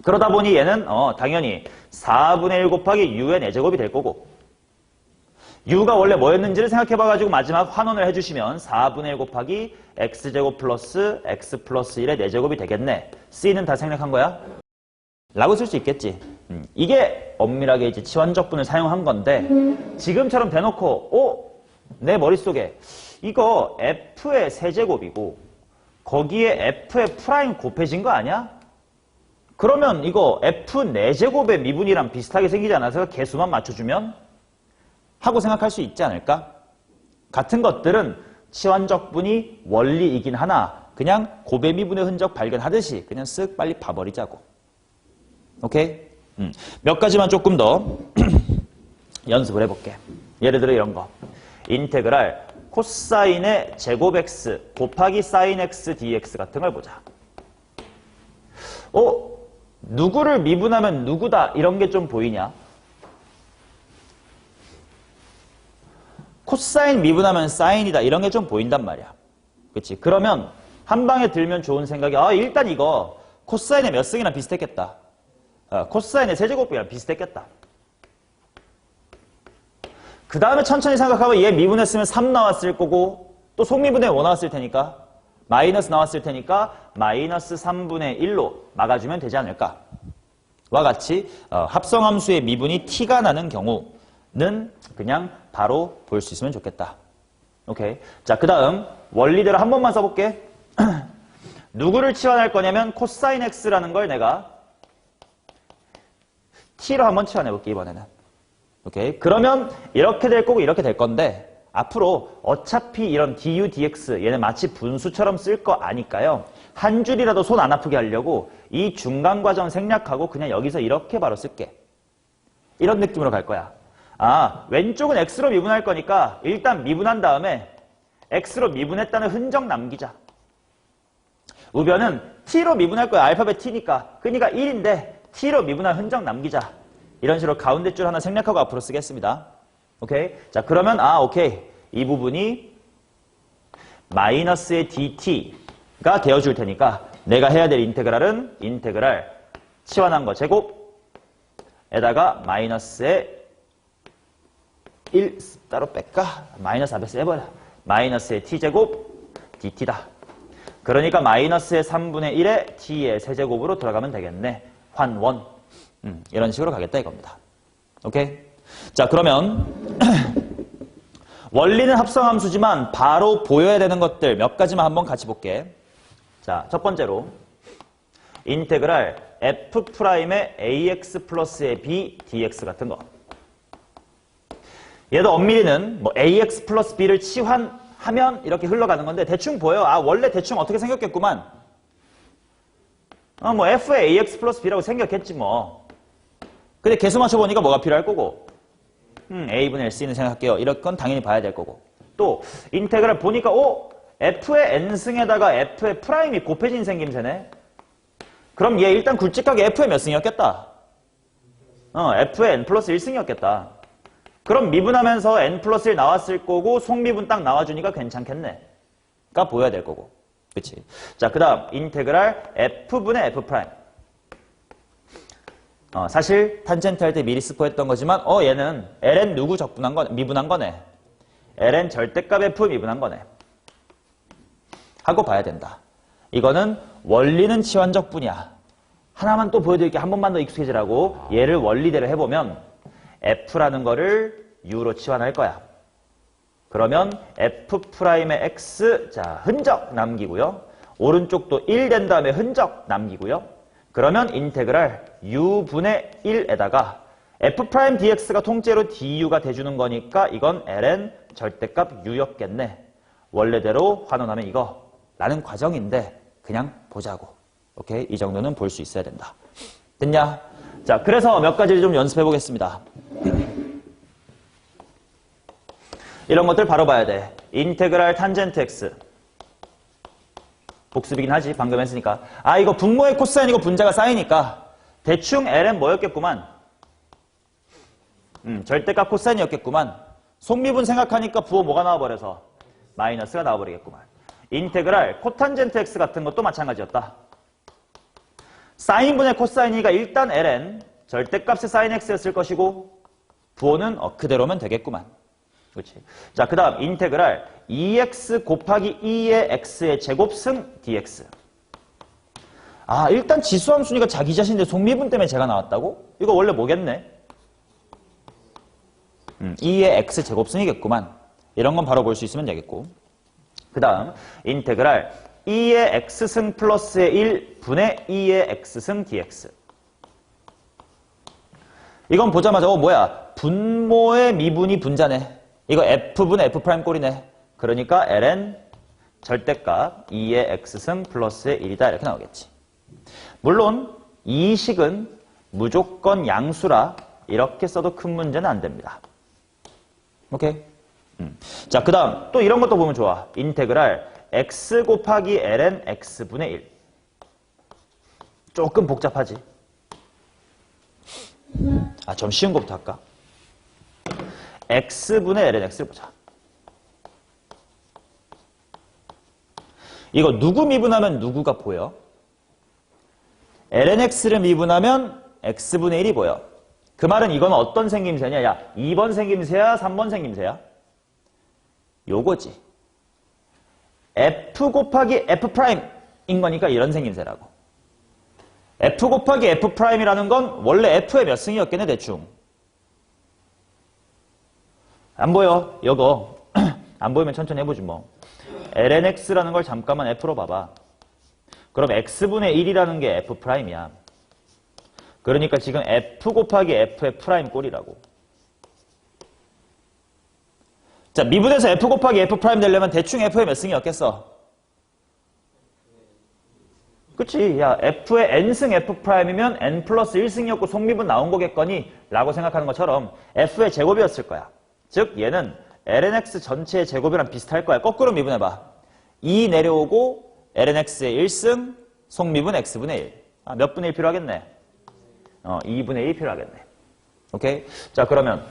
그러다 보니 얘는 당연히 4분의 1 곱하기 u의 4제곱이 될 거고 u가 원래 뭐였는지를 생각해봐가지고 마지막 환원을 해주시면 4분의 1 곱하기 x제곱 플러스 x 플러스 1의 4제곱이 되겠네. c는 다 생략한 거야? 라고 쓸 수 있겠지. 이게 엄밀하게 이제 치환적분을 사용한 건데 지금처럼 대놓고 내 머릿속에 이거 f의 세제곱이고 거기에 f의 프라임 곱해진 거 아니야? 그러면 이거 f 4제곱의 미분이랑 비슷하게 생기지 않아서 개수만 맞춰주면? 하고 생각할 수 있지 않을까? 같은 것들은 치환적분이 원리이긴 하나 그냥 곱의 미분의 흔적 발견하듯이 그냥 쓱 빨리 봐버리자고. 오케이? 몇 가지만 조금 더 연습을 해볼게. 예를 들어 이런 거. 인테그랄 코사인의 제곱 x 곱하기 사인 x dx 같은 걸 보자. 누구를 미분하면 누구다 이런 게 좀 보이냐? 코사인 미분하면 사인이다 이런 게 좀 보인단 말이야. 그치? 그러면 한 방에 들면 좋은 생각이 일단 이거 코사인의 몇 승이랑 비슷했겠다. 코사인의 세제곱이랑 비슷했겠다. 그 다음에 천천히 생각하면 얘 미분했으면 3 나왔을 거고 또 속미분에 5 나왔을 테니까 마이너스 나왔을 테니까 마이너스 3분의 1로 막아주면 되지 않을까. 와 같이 합성함수의 미분이 t가 나는 경우는 그냥 바로 볼 수 있으면 좋겠다. 오케이. 자, 그 다음 원리대로 한 번만 써볼게. 누구를 치환할 거냐면 코사인 x라는 걸 내가 t로 한번 치환해볼게 이번에는. 오케이. 그러면 이렇게 될 거고 이렇게 될 건데 앞으로 어차피 이런 du, dx 얘는 마치 분수처럼 쓸 거 아니까요. 한 줄이라도 손 안 아프게 하려고 이 중간 과정 생략하고 그냥 여기서 이렇게 바로 쓸게. 이런 느낌으로 갈 거야. 왼쪽은 x로 미분할 거니까 일단 미분한 다음에 x로 미분했다는 흔적 남기자. 우변은 t로 미분할 거야. 알파벳 t니까. 그러니까 1인데 t로 미분한 흔적 남기자. 이런 식으로 가운데 줄 하나 생략하고 앞으로 쓰겠습니다. 오케이? 자, 그러면 오케이. 이 부분이 마이너스의 dt가 되어줄 테니까 내가 해야 될 인테그랄은 인테그랄 치환한 거 제곱에다가 마이너스의 1 따로 뺄까? 마이너스 앞에 써버려. 마이너스의 t제곱 dt다. 그러니까 마이너스의 3분의 1의 t의 세제곱으로 들어가면 되겠네. 환원. 이런 식으로 가겠다 이겁니다. 오케이? 자, 그러면 원리는 합성함수지만 바로 보여야 되는 것들 몇 가지만 한번 같이 볼게. 자, 첫 번째로 인테그랄 f'의 ax 플러스의 b dx 같은 거. 얘도 엄밀히는 뭐 ax 플러스 b를 치환하면 이렇게 흘러가는 건데 대충 보여. 원래 대충 어떻게 생겼겠구만. 뭐 f의 ax 플러스 b라고 생겼겠지 뭐. 근데 개수 맞춰보니까 뭐가 필요할 거고. a분의 1c는 생각할게요. 이런 건 당연히 봐야 될 거고. 또 인테그랄 보니까 f의 n승에다가 f의 프라임이 곱해진 생김새네. 그럼 얘 일단 굵직하게 f의 몇 승이었겠다. f의 n 플러스 1승이었겠다. 그럼 미분하면서 n 플러스 1 나왔을 거고 속미분 딱 나와주니까 괜찮겠네. 가 보여야 될 거고. 그치? 자, 그 다음 인테그랄 f분의 f 프라임. 사실 탄젠트 할 때 미리 스포했던 거지만 얘는 ln 누구 적분한 거네. 미분한 거네. ln 절대값 f 미분한 거네. 하고 봐야 된다. 이거는 원리는 치환적분이야. 하나만 또 보여드릴게. 한 번만 더 익숙해지라고. 얘를 원리대로 해보면 f라는 거를 u로 치환할 거야. 그러면 f'의 x, 자, 흔적 남기고요. 오른쪽도 1 된 다음에 흔적 남기고요. 그러면 인테그랄 u분의 1에다가 f' dx가 통째로 du가 돼주는 거니까 이건 ln 절대값 u였겠네. 원래대로 환원하면 이거 라는 과정인데 그냥 보자고. 오케이? 이 정도는 볼 수 있어야 된다. 됐냐? 자, 그래서 몇 가지를 좀 연습해 보겠습니다. 이런 것들 바로 봐야 돼. 인테그랄 탄젠트 x. 복습이긴 하지. 방금 했으니까. 이거 분모의 코사인이고 분자가 사인이니까 대충 ln 뭐였겠구만. 절대값 코사인이었겠구만. 속미분 생각하니까 부호 뭐가 나와버려서 마이너스가 나와버리겠구만. 인테그랄 코탄젠트 x 같은 것도 마찬가지였다. 사인분의 코사인이가 일단 ln, 절대값의 sin x였을 것이고 부호는 그대로면 되겠구만. 그렇지. 자, 그 다음 인테그랄 2x 곱하기 2의 x의 제곱 승 dx. 아, 일단 지수함수니까 자기 자신의 속미분 때문에 제가 나왔다고? 이거 원래 뭐겠네? 2의 x 제곱 승이겠구만. 이런 건 바로 볼 수 있으면 되겠고. 그 다음 인테그랄 2의 x승 플러스의 1분의 2의 x승 dx. 이건 보자마자 뭐야? 분모의 미분이 분자네. 이거 f분의 f' 꼴이네. 그러니까 ln 절대값 2의 x승 플러스의 1이다. 이렇게 나오겠지. 물론 이 식은 무조건 양수라 이렇게 써도 큰 문제는 안 됩니다. 오케이? 자, 그 다음 또 이런 것도 보면 좋아. 인테그랄 x 곱하기 ln x분의 1. 조금 복잡하지? 아, 좀 쉬운 것부터 할까? x분의 ln x를 보자. 이거 누구 미분하면 누구가 보여? ln x를 미분하면 x분의 1이 보여. 그 말은 이건 어떤 생김새냐? 야, 2번 생김새야? 3번 생김새야? 요거지. f 곱하기 f'인 거니까 이런 생김새라고. f 곱하기 f'이라는 건 원래 f의 몇 승이었겠네, 대충. 안 보여, 이거. 안 보이면 천천히 해보지 뭐. ln x라는 걸 잠깐만 f로 봐봐. 그럼 x분의 1이라는 게 f'이야. 그러니까 지금 f 곱하기 f의 프라임 꼴이라고. 자, 미분에서 f 곱하기 f' 되려면 대충 f의 몇 승이었겠어? 그치? 야, f의 n승 f'이면 n 플러스 1승이었고 속미분 나온 거겠거니? 라고 생각하는 것처럼 f의 제곱이었을 거야. 즉, 얘는 ln x 전체의 제곱이랑 비슷할 거야. 거꾸로 미분해봐. 2 내려오고 ln x의 1승, 속미분 x분의 1. 아, 몇 분의 1 필요하겠네? 2분의 1 필요하겠네. 오케이? 자, 그러면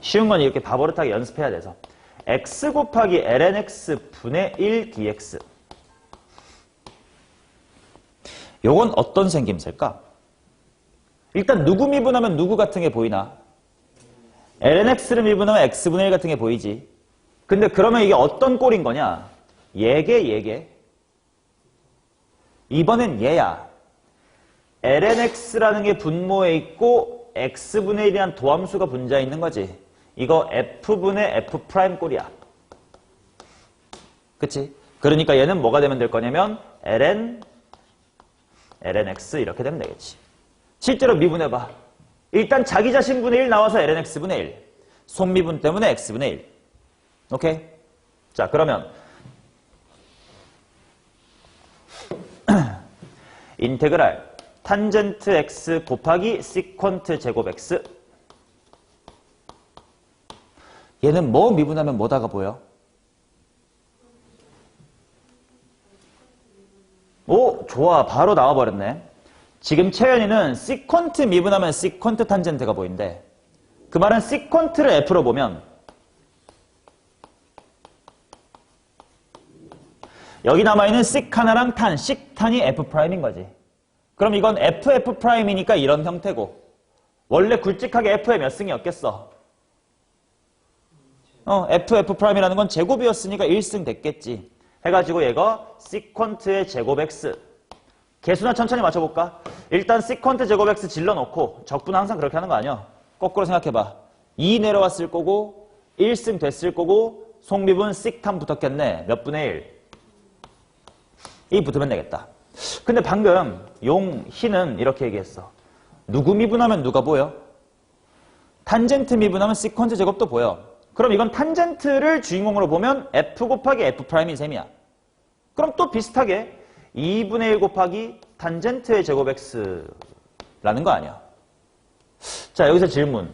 쉬운 건 이렇게 바보릇하게 연습해야 돼서 x 곱하기 ln x 분의 1 dx. 요건 어떤 생김새일까? 일단 누구 미분하면 누구 같은 게 보이나? ln x를 미분하면 x분의 1 같은 게 보이지. 근데 그러면 이게 어떤 꼴인 거냐? 얘게. 이번엔 얘야. ln x라는 게 분모에 있고 x분의 1이란 도함수가 분자에 있는 거지. 이거 f분의 f' 꼴이야. 그치? 그러니까 얘는 뭐가 되면 될 거냐면 ln x 이렇게 되면 되겠지. 실제로 미분해봐. 일단 자기 자신분의 1 나와서 ln x분의 1. 속미분 때문에 x분의 1. 오케이? 자, 그러면 인테그랄 탄젠트 x 곱하기 시퀀트 제곱 x. 얘는 뭐 미분하면 뭐다가 보여? 오, 좋아. 바로 나와버렸네. 지금 채연이는 시퀀트 미분하면 시퀀트 탄젠트가 보인대. 그 말은 시퀀트를 f로 보면 여기 남아있는 식 하나랑 탄, 식탄이 f'인 거지. 그럼 이건 f'이니까 이런 형태고 원래 굵직하게 f의 몇 승이었겠어? f'이라는 건 제곱이었으니까 1승 됐겠지. 해가지고 얘가 시퀀트의 제곱 x. 개수나 천천히 맞춰볼까? 일단 시퀀트 제곱 x 질러놓고 적분은 항상 그렇게 하는 거 아니야? 거꾸로 생각해봐. 2 내려왔을 거고 1승 됐을 거고 속미분 식탄 붙었겠네. 몇 분의 1? 이 붙으면 되겠다. 근데 방금 희는 이렇게 얘기했어. 누구 미분하면 누가 보여? 탄젠트 미분하면 시퀀트 제곱도 보여. 그럼 이건 탄젠트를 주인공으로 보면 f 곱하기 f'인 셈이야. 그럼 또 비슷하게 2분의 1 곱하기 탄젠트의 제곱 x라는 거 아니야. 자, 여기서 질문.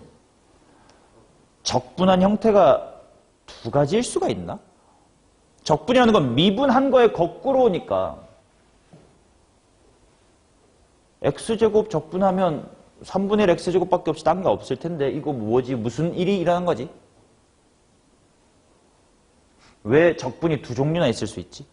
적분한 형태가 두 가지일 수가 있나? 적분이라는 건 미분한 거에 거꾸로 오니까 x제곱 적분하면 3분의 1 x제곱밖에 없이 딴 게 없을 텐데 이거 뭐지? 무슨 일이 일어난 거지? 왜 적분이 두 종류나 있을 수 있지?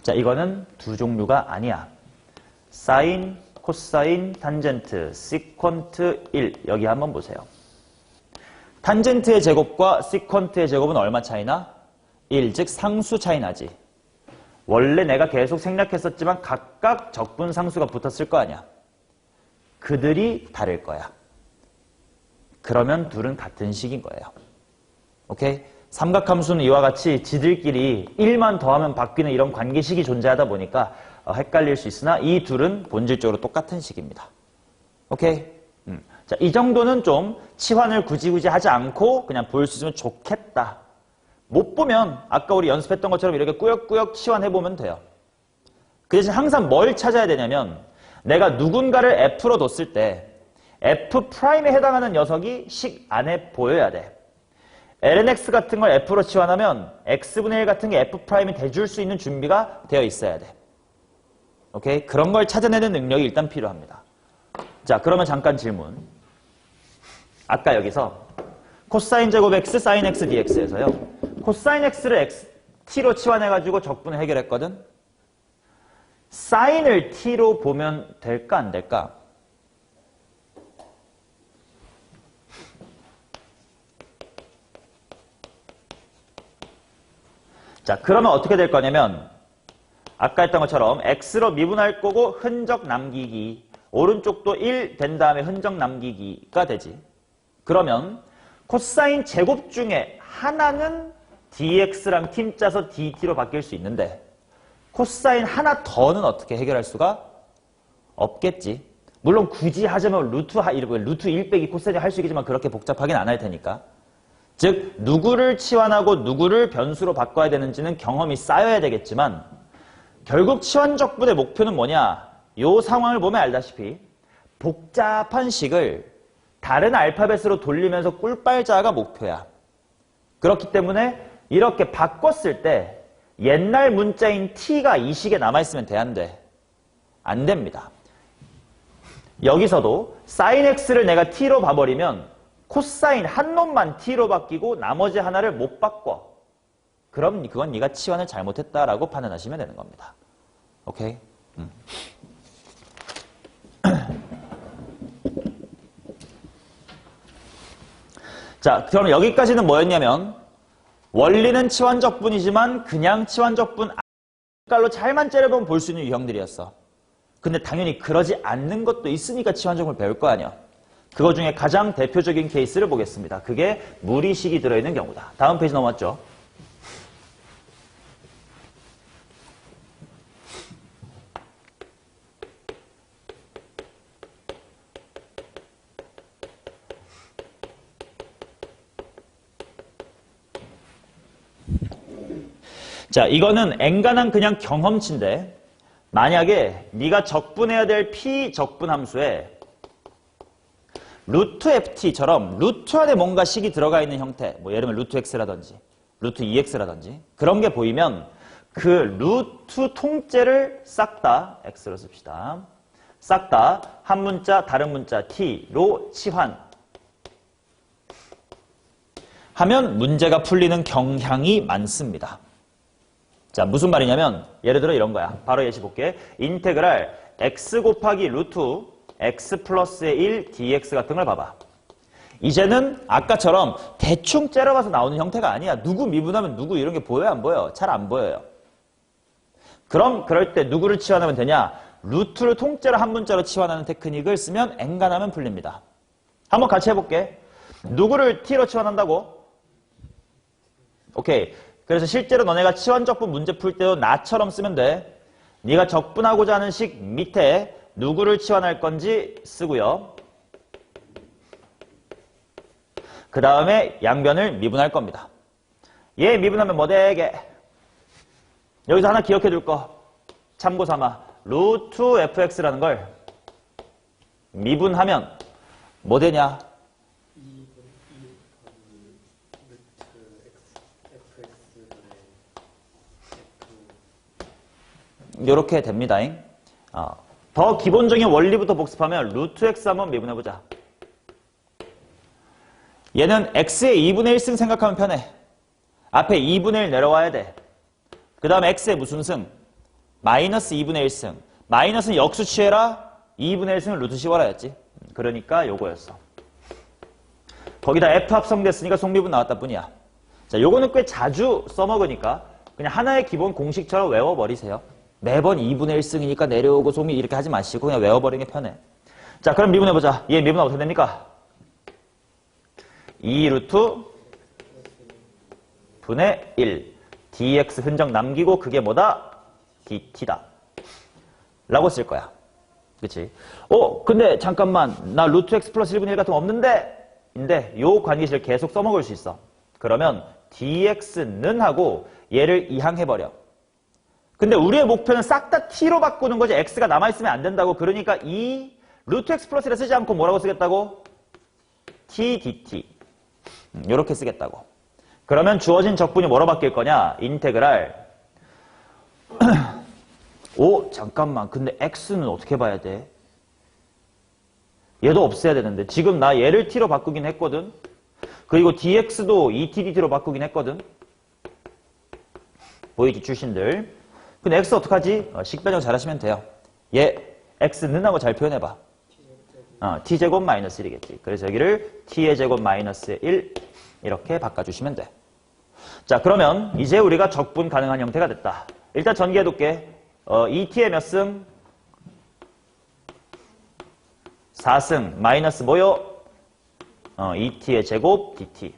자, 이거는 두 종류가 아니야. 사인, 코사인, 탄젠트, 시퀀트 1. 여기 한번 보세요. 탄젠트의 제곱과 시퀀트의 제곱은 얼마 차이나? 1, 즉 상수 차이 나지. 원래 내가 계속 생략했었지만 각각 적분상수가 붙었을 거 아니야. 그들이 다를 거야. 그러면 둘은 같은 식인 거예요. 오케이? 삼각함수는 이와 같이 지들끼리 1만 더하면 바뀌는 이런 관계식이 존재하다 보니까 헷갈릴 수 있으나 이 둘은 본질적으로 똑같은 식입니다. 오케이? 자, 이 정도는 좀 치환을 굳이 하지 않고 그냥 볼 수 있으면 좋겠다. 못 보면 아까 우리 연습했던 것처럼 이렇게 꾸역꾸역 치환해보면 돼요. 그 대신 항상 뭘 찾아야 되냐면 내가 누군가를 F로 뒀을 때 F'에 해당하는 녀석이 식 안에 보여야 돼. lnx 같은 걸 F로 치환하면 x분의 1 같은 게 F'이 돼줄 수 있는 준비가 되어 있어야 돼. 오케이? 그런 걸 찾아내는 능력이 일단 필요합니다. 자, 그러면 잠깐 질문. 아까 여기서 코사인 제곱 x, 사인 x dx에서요. 코사인 x를 t로 치환해가지고 적분을 해결했거든? 사인을 t로 보면 될까 안 될까? 자, 그러면 어떻게 될 거냐면 아까 했던 것처럼 x로 미분할 거고 흔적 남기기, 오른쪽도 1 된 다음에 흔적 남기기가 되지. 그러면 코사인 제곱 중에 하나는 dx랑 팀 짜서 dt로 바뀔 수 있는데 코사인 하나 더는 어떻게 해결할 수가 없겠지. 물론 굳이 하자면 루트 1 빼기 코사인이 할 수 있겠지만 그렇게 복잡하긴 안 할 테니까. 즉 누구를 치환하고 누구를 변수로 바꿔야 되는지는 경험이 쌓여야 되겠지만 결국 치환적분의 목표는 뭐냐? 이 상황을 보면 알다시피 복잡한 식을 다른 알파벳으로 돌리면서 꿀빨자가 목표야. 그렇기 때문에 이렇게 바꿨을 때 옛날 문자인 t가 이 식에 남아있으면 돼, 안 돼? 안 됩니다. 여기서도 sin x를 내가 t로 봐버리면 코사인 한 놈만 t로 바뀌고 나머지 하나를 못 바꿔. 그럼 그건 네가 치환을 잘못했다라고 판단하시면 되는 겁니다. 오케이? 자, 그럼 여기까지는 뭐였냐면 원리는 치환적분이지만 그냥 치환적분 깔로 잘만 째려보면 볼 수 있는 유형들이었어. 근데 당연히 그러지 않는 것도 있으니까 치환적분을 배울 거 아니야. 그거 중에 가장 대표적인 케이스를 보겠습니다. 그게 무리식이 들어있는 경우다. 다음 페이지 넘어왔죠? 자, 이거는 엔간한 그냥 경험치인데 만약에 네가 적분해야 될 P적분 함수에 루트 ft처럼 루트 안에 뭔가 식이 들어가 있는 형태, 뭐 예를 들면 루트 x라든지 루트 2x라든지 그런 게 보이면 그 루트 통째를 싹 다 x로 씁시다. 싹 다 한 문자 다른 문자 t로 치환 하면 문제가 풀리는 경향이 많습니다. 자, 무슨 말이냐면 예를 들어 이런 거야. 바로 예시 볼게. 인테그랄 x 곱하기 루트 x 플러스의 1 dx 같은 걸 봐봐. 이제는 아까처럼 대충 째려봐서 나오는 형태가 아니야. 누구 미분하면 누구 이런 게 보여요? 안 보여요? 잘 안 보여요. 그럼 그럴 때 누구를 치환하면 되냐? 루트를 통째로 한 문자로 치환하는 테크닉을 쓰면 엔간하면 풀립니다. 한번 같이 해볼게. 누구를 t로 치환한다고? 오케이. 그래서 실제로 너네가 치환적분 문제 풀 때도 나처럼 쓰면 돼. 네가 적분하고자 하는 식 밑에 누구를 치환할 건지 쓰고요. 그 다음에 양변을 미분할 겁니다. 얘 미분하면 뭐 되게? 여기서 하나 기억해 둘 거. 참고 삼아. 루트 fx라는 걸 미분하면 뭐 되냐? 이렇게 됩니다. 더 기본적인 원리부터 복습하면 루트 x 한번 미분해보자. 얘는 x의 2분의 1승 생각하면 편해. 앞에 2분의 1 내려와야 돼. 그 다음에 x의 무슨 승? 마이너스 2분의 1승. 마이너스는 역수 취해라. 2분의 1승을 루트 씌워라였지. 그러니까 요거였어. 거기다 F 합성됐으니까 속미분 나왔다 뿐이야. 자, 요거는 꽤 자주 써먹으니까 그냥 하나의 기본 공식처럼 외워버리세요. 매번 2분의 1승이니까 내려오고 속미 이렇게 하지 마시고 그냥 외워버리는 게 편해. 자, 그럼 미분해보자. 얘 미분 어떻게 됩니까? 2 루트 분의 1 dx 흔적 남기고 그게 뭐다? dt다 라고 쓸 거야. 그치? 근데 잠깐만 나 루트 x 플러스 1분의 1 같은 거 없는데 인데 요 관계식을 계속 써먹을 수 있어. 그러면 dx는 하고 얘를 이항해버려. 근데 우리의 목표는 싹 다 t로 바꾸는 거지 x가 남아있으면 안 된다고. 그러니까 이 루트 x 플러스 1을 쓰지 않고 뭐라고 쓰겠다고? t dt 요렇게 쓰겠다고. 그러면 주어진 적분이 뭐로 바뀔 거냐? 인테그랄 잠깐만 근데 x는 어떻게 봐야 돼? 얘도 없애야 되는데 지금 나 얘를 t로 바꾸긴 했거든. 그리고 dx도 2tdt로 바꾸긴 했거든. 보이지 출신들. 근데 x 어떡하지? 식변형 잘하시면 돼요. 얘 x는 하고 잘 표현해봐. t제곱 마이너스 1이겠지. 그래서 여기를 t의 제곱 마이너스 1 이렇게 바꿔주시면 돼. 자, 그러면 이제 우리가 적분 가능한 형태가 됐다. 일단 전개해둘게. 2t의 몇 승? 4승 마이너스 뭐요? 2t의 제곱 dt.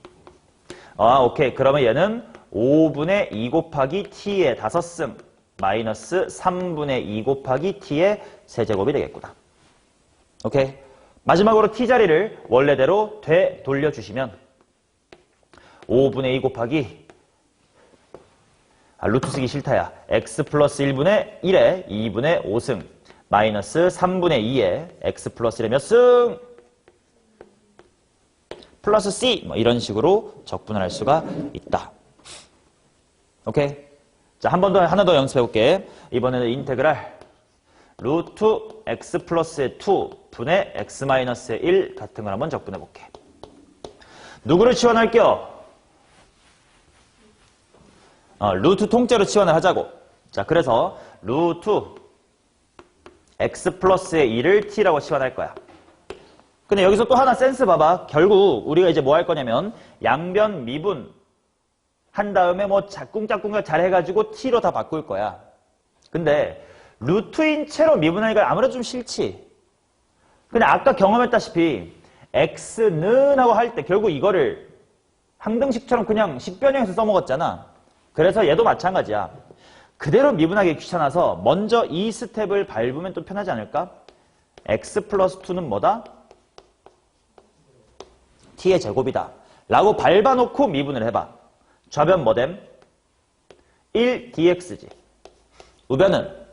오케이. 그러면 얘는 5분의 2 곱하기 t의 5승 마이너스 3분의 2 곱하기 t의 세제곱이 되겠구나. 오케이. 마지막으로 t자리를 원래대로 되돌려주시면 5분의 2 곱하기 루트 쓰기 싫다야. x 플러스 1분의 1에 2분의 5승 마이너스 3분의 2에 x 플러스 1에 몇 승? 플러스 c 뭐 이런 식으로 적분을 할 수가 있다. 오케이? 자, 하나 더 연습해볼게. 이번에는 인테그랄 루트 x 플러스의 2 분의 x 마이너스의 1 같은 걸 한번 적분해볼게. 누구를 치환할게요? 루트 통째로 치환을 하자고. 자, 그래서 루트 x 플러스의 2를 t라고 치환할 거야. 근데 여기서 또 하나 센스 봐봐. 결국 우리가 이제 뭐 할 거냐면 양변 미분 한 다음에 뭐 짝꿍짝꿍 잘 해가지고 t로 다 바꿀 거야. 근데 루트인 채로 미분하니까 아무래도 좀 싫지. 근데 아까 경험했다시피 x는 하고 할 때 결국 이거를 항등식처럼 그냥 식변형에서 써먹었잖아. 그래서 얘도 마찬가지야. 그대로 미분하기 귀찮아서 먼저 이 스텝을 밟으면 또 편하지 않을까? x 플러스 2는 뭐다? t의 제곱이다 라고 밟아놓고 미분을 해봐. 좌변 뭐됨? 1 dx지. 우변은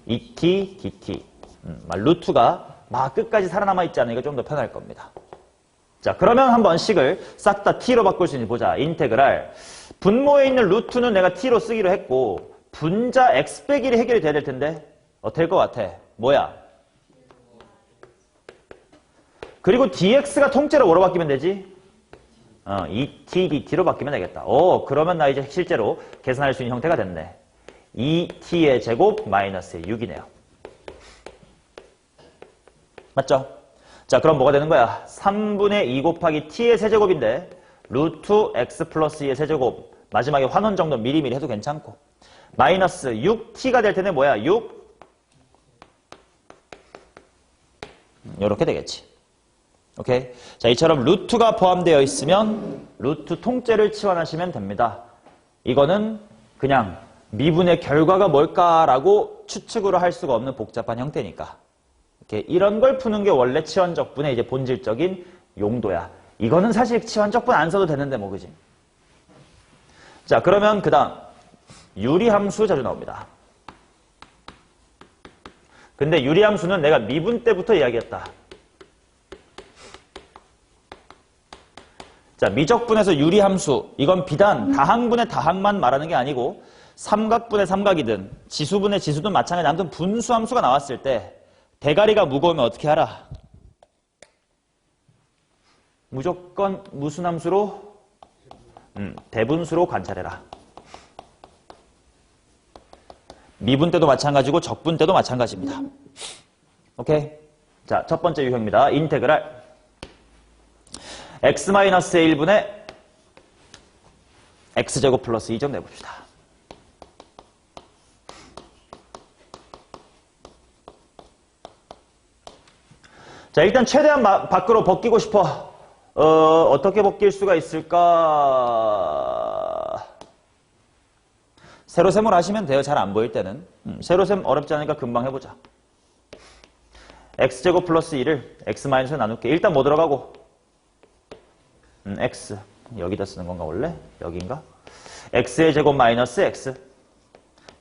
2t dt. 루트가 막 끝까지 살아남아 있지 않으니까 좀 더 편할 겁니다. 자, 그러면 한번 식을 싹 다 t로 바꿀 수 있는지 보자. 인테그랄 분모에 있는 루트는 내가 t로 쓰기로 했고 분자 x 빼기 1이 해결이 돼야 될 텐데 될 것 같아. 뭐야? 그리고 dx가 통째로 뭐로 바뀌면 되지? 2t dt로 바뀌면 되겠다. 그러면 나 이제 실제로 계산할 수 있는 형태가 됐네. 2t의 제곱 마이너스 6이네요. 맞죠? 자, 그럼 뭐가 되는 거야? 3분의 2 곱하기 t의 세제곱인데 루트 x 플러스 2의 세제곱 마지막에 환원 정도 미리미리 해도 괜찮고 마이너스 6t가 될 텐데 뭐야? 6 이렇게 되겠지. 오케이? 자, 이처럼 루트가 포함되어 있으면 루트 통째를 치환하시면 됩니다. 이거는 그냥 미분의 결과가 뭘까라고 추측으로 할 수가 없는 복잡한 형태니까. 이렇게 이런 걸 푸는 게 원래 치환적분의 이제 본질적인 용도야. 이거는 사실 치환적분 안 써도 되는데 뭐 그지? 자, 그러면 그 다음 유리함수 자주 나옵니다. 근데 유리함수는 내가 미분 때부터 이야기했다. 자, 미적분에서 유리함수 이건 비단 다항분의 다항만 말하는 게 아니고 삼각분의 삼각이든 지수분의 지수든 마찬가지. 아무튼 분수함수가 나왔을 때 대가리가 무거우면 어떻게 하라? 무조건 무슨 함수로? 대분수로 관찰해라. 미분 때도 마찬가지고 적분 때도 마찬가지입니다. 오케이? 자, 첫 번째 유형입니다. 인테그랄 x-의 1분의 x제곱 플러스 2점 내봅시다. 자, 일단 최대한 밖으로 벗기고 싶어. 어떻게 벗길 수가 있을까? 세로셈을 하시면 돼요. 잘 안 보일 때는. 세로셈 어렵지 않으니까 금방 해보자. x제곱 플러스 2를 x-에 나눌게. 일단 뭐 들어가고? x. 여기다 쓰는 건가 원래? 여기인가? x의 제곱 마이너스 x.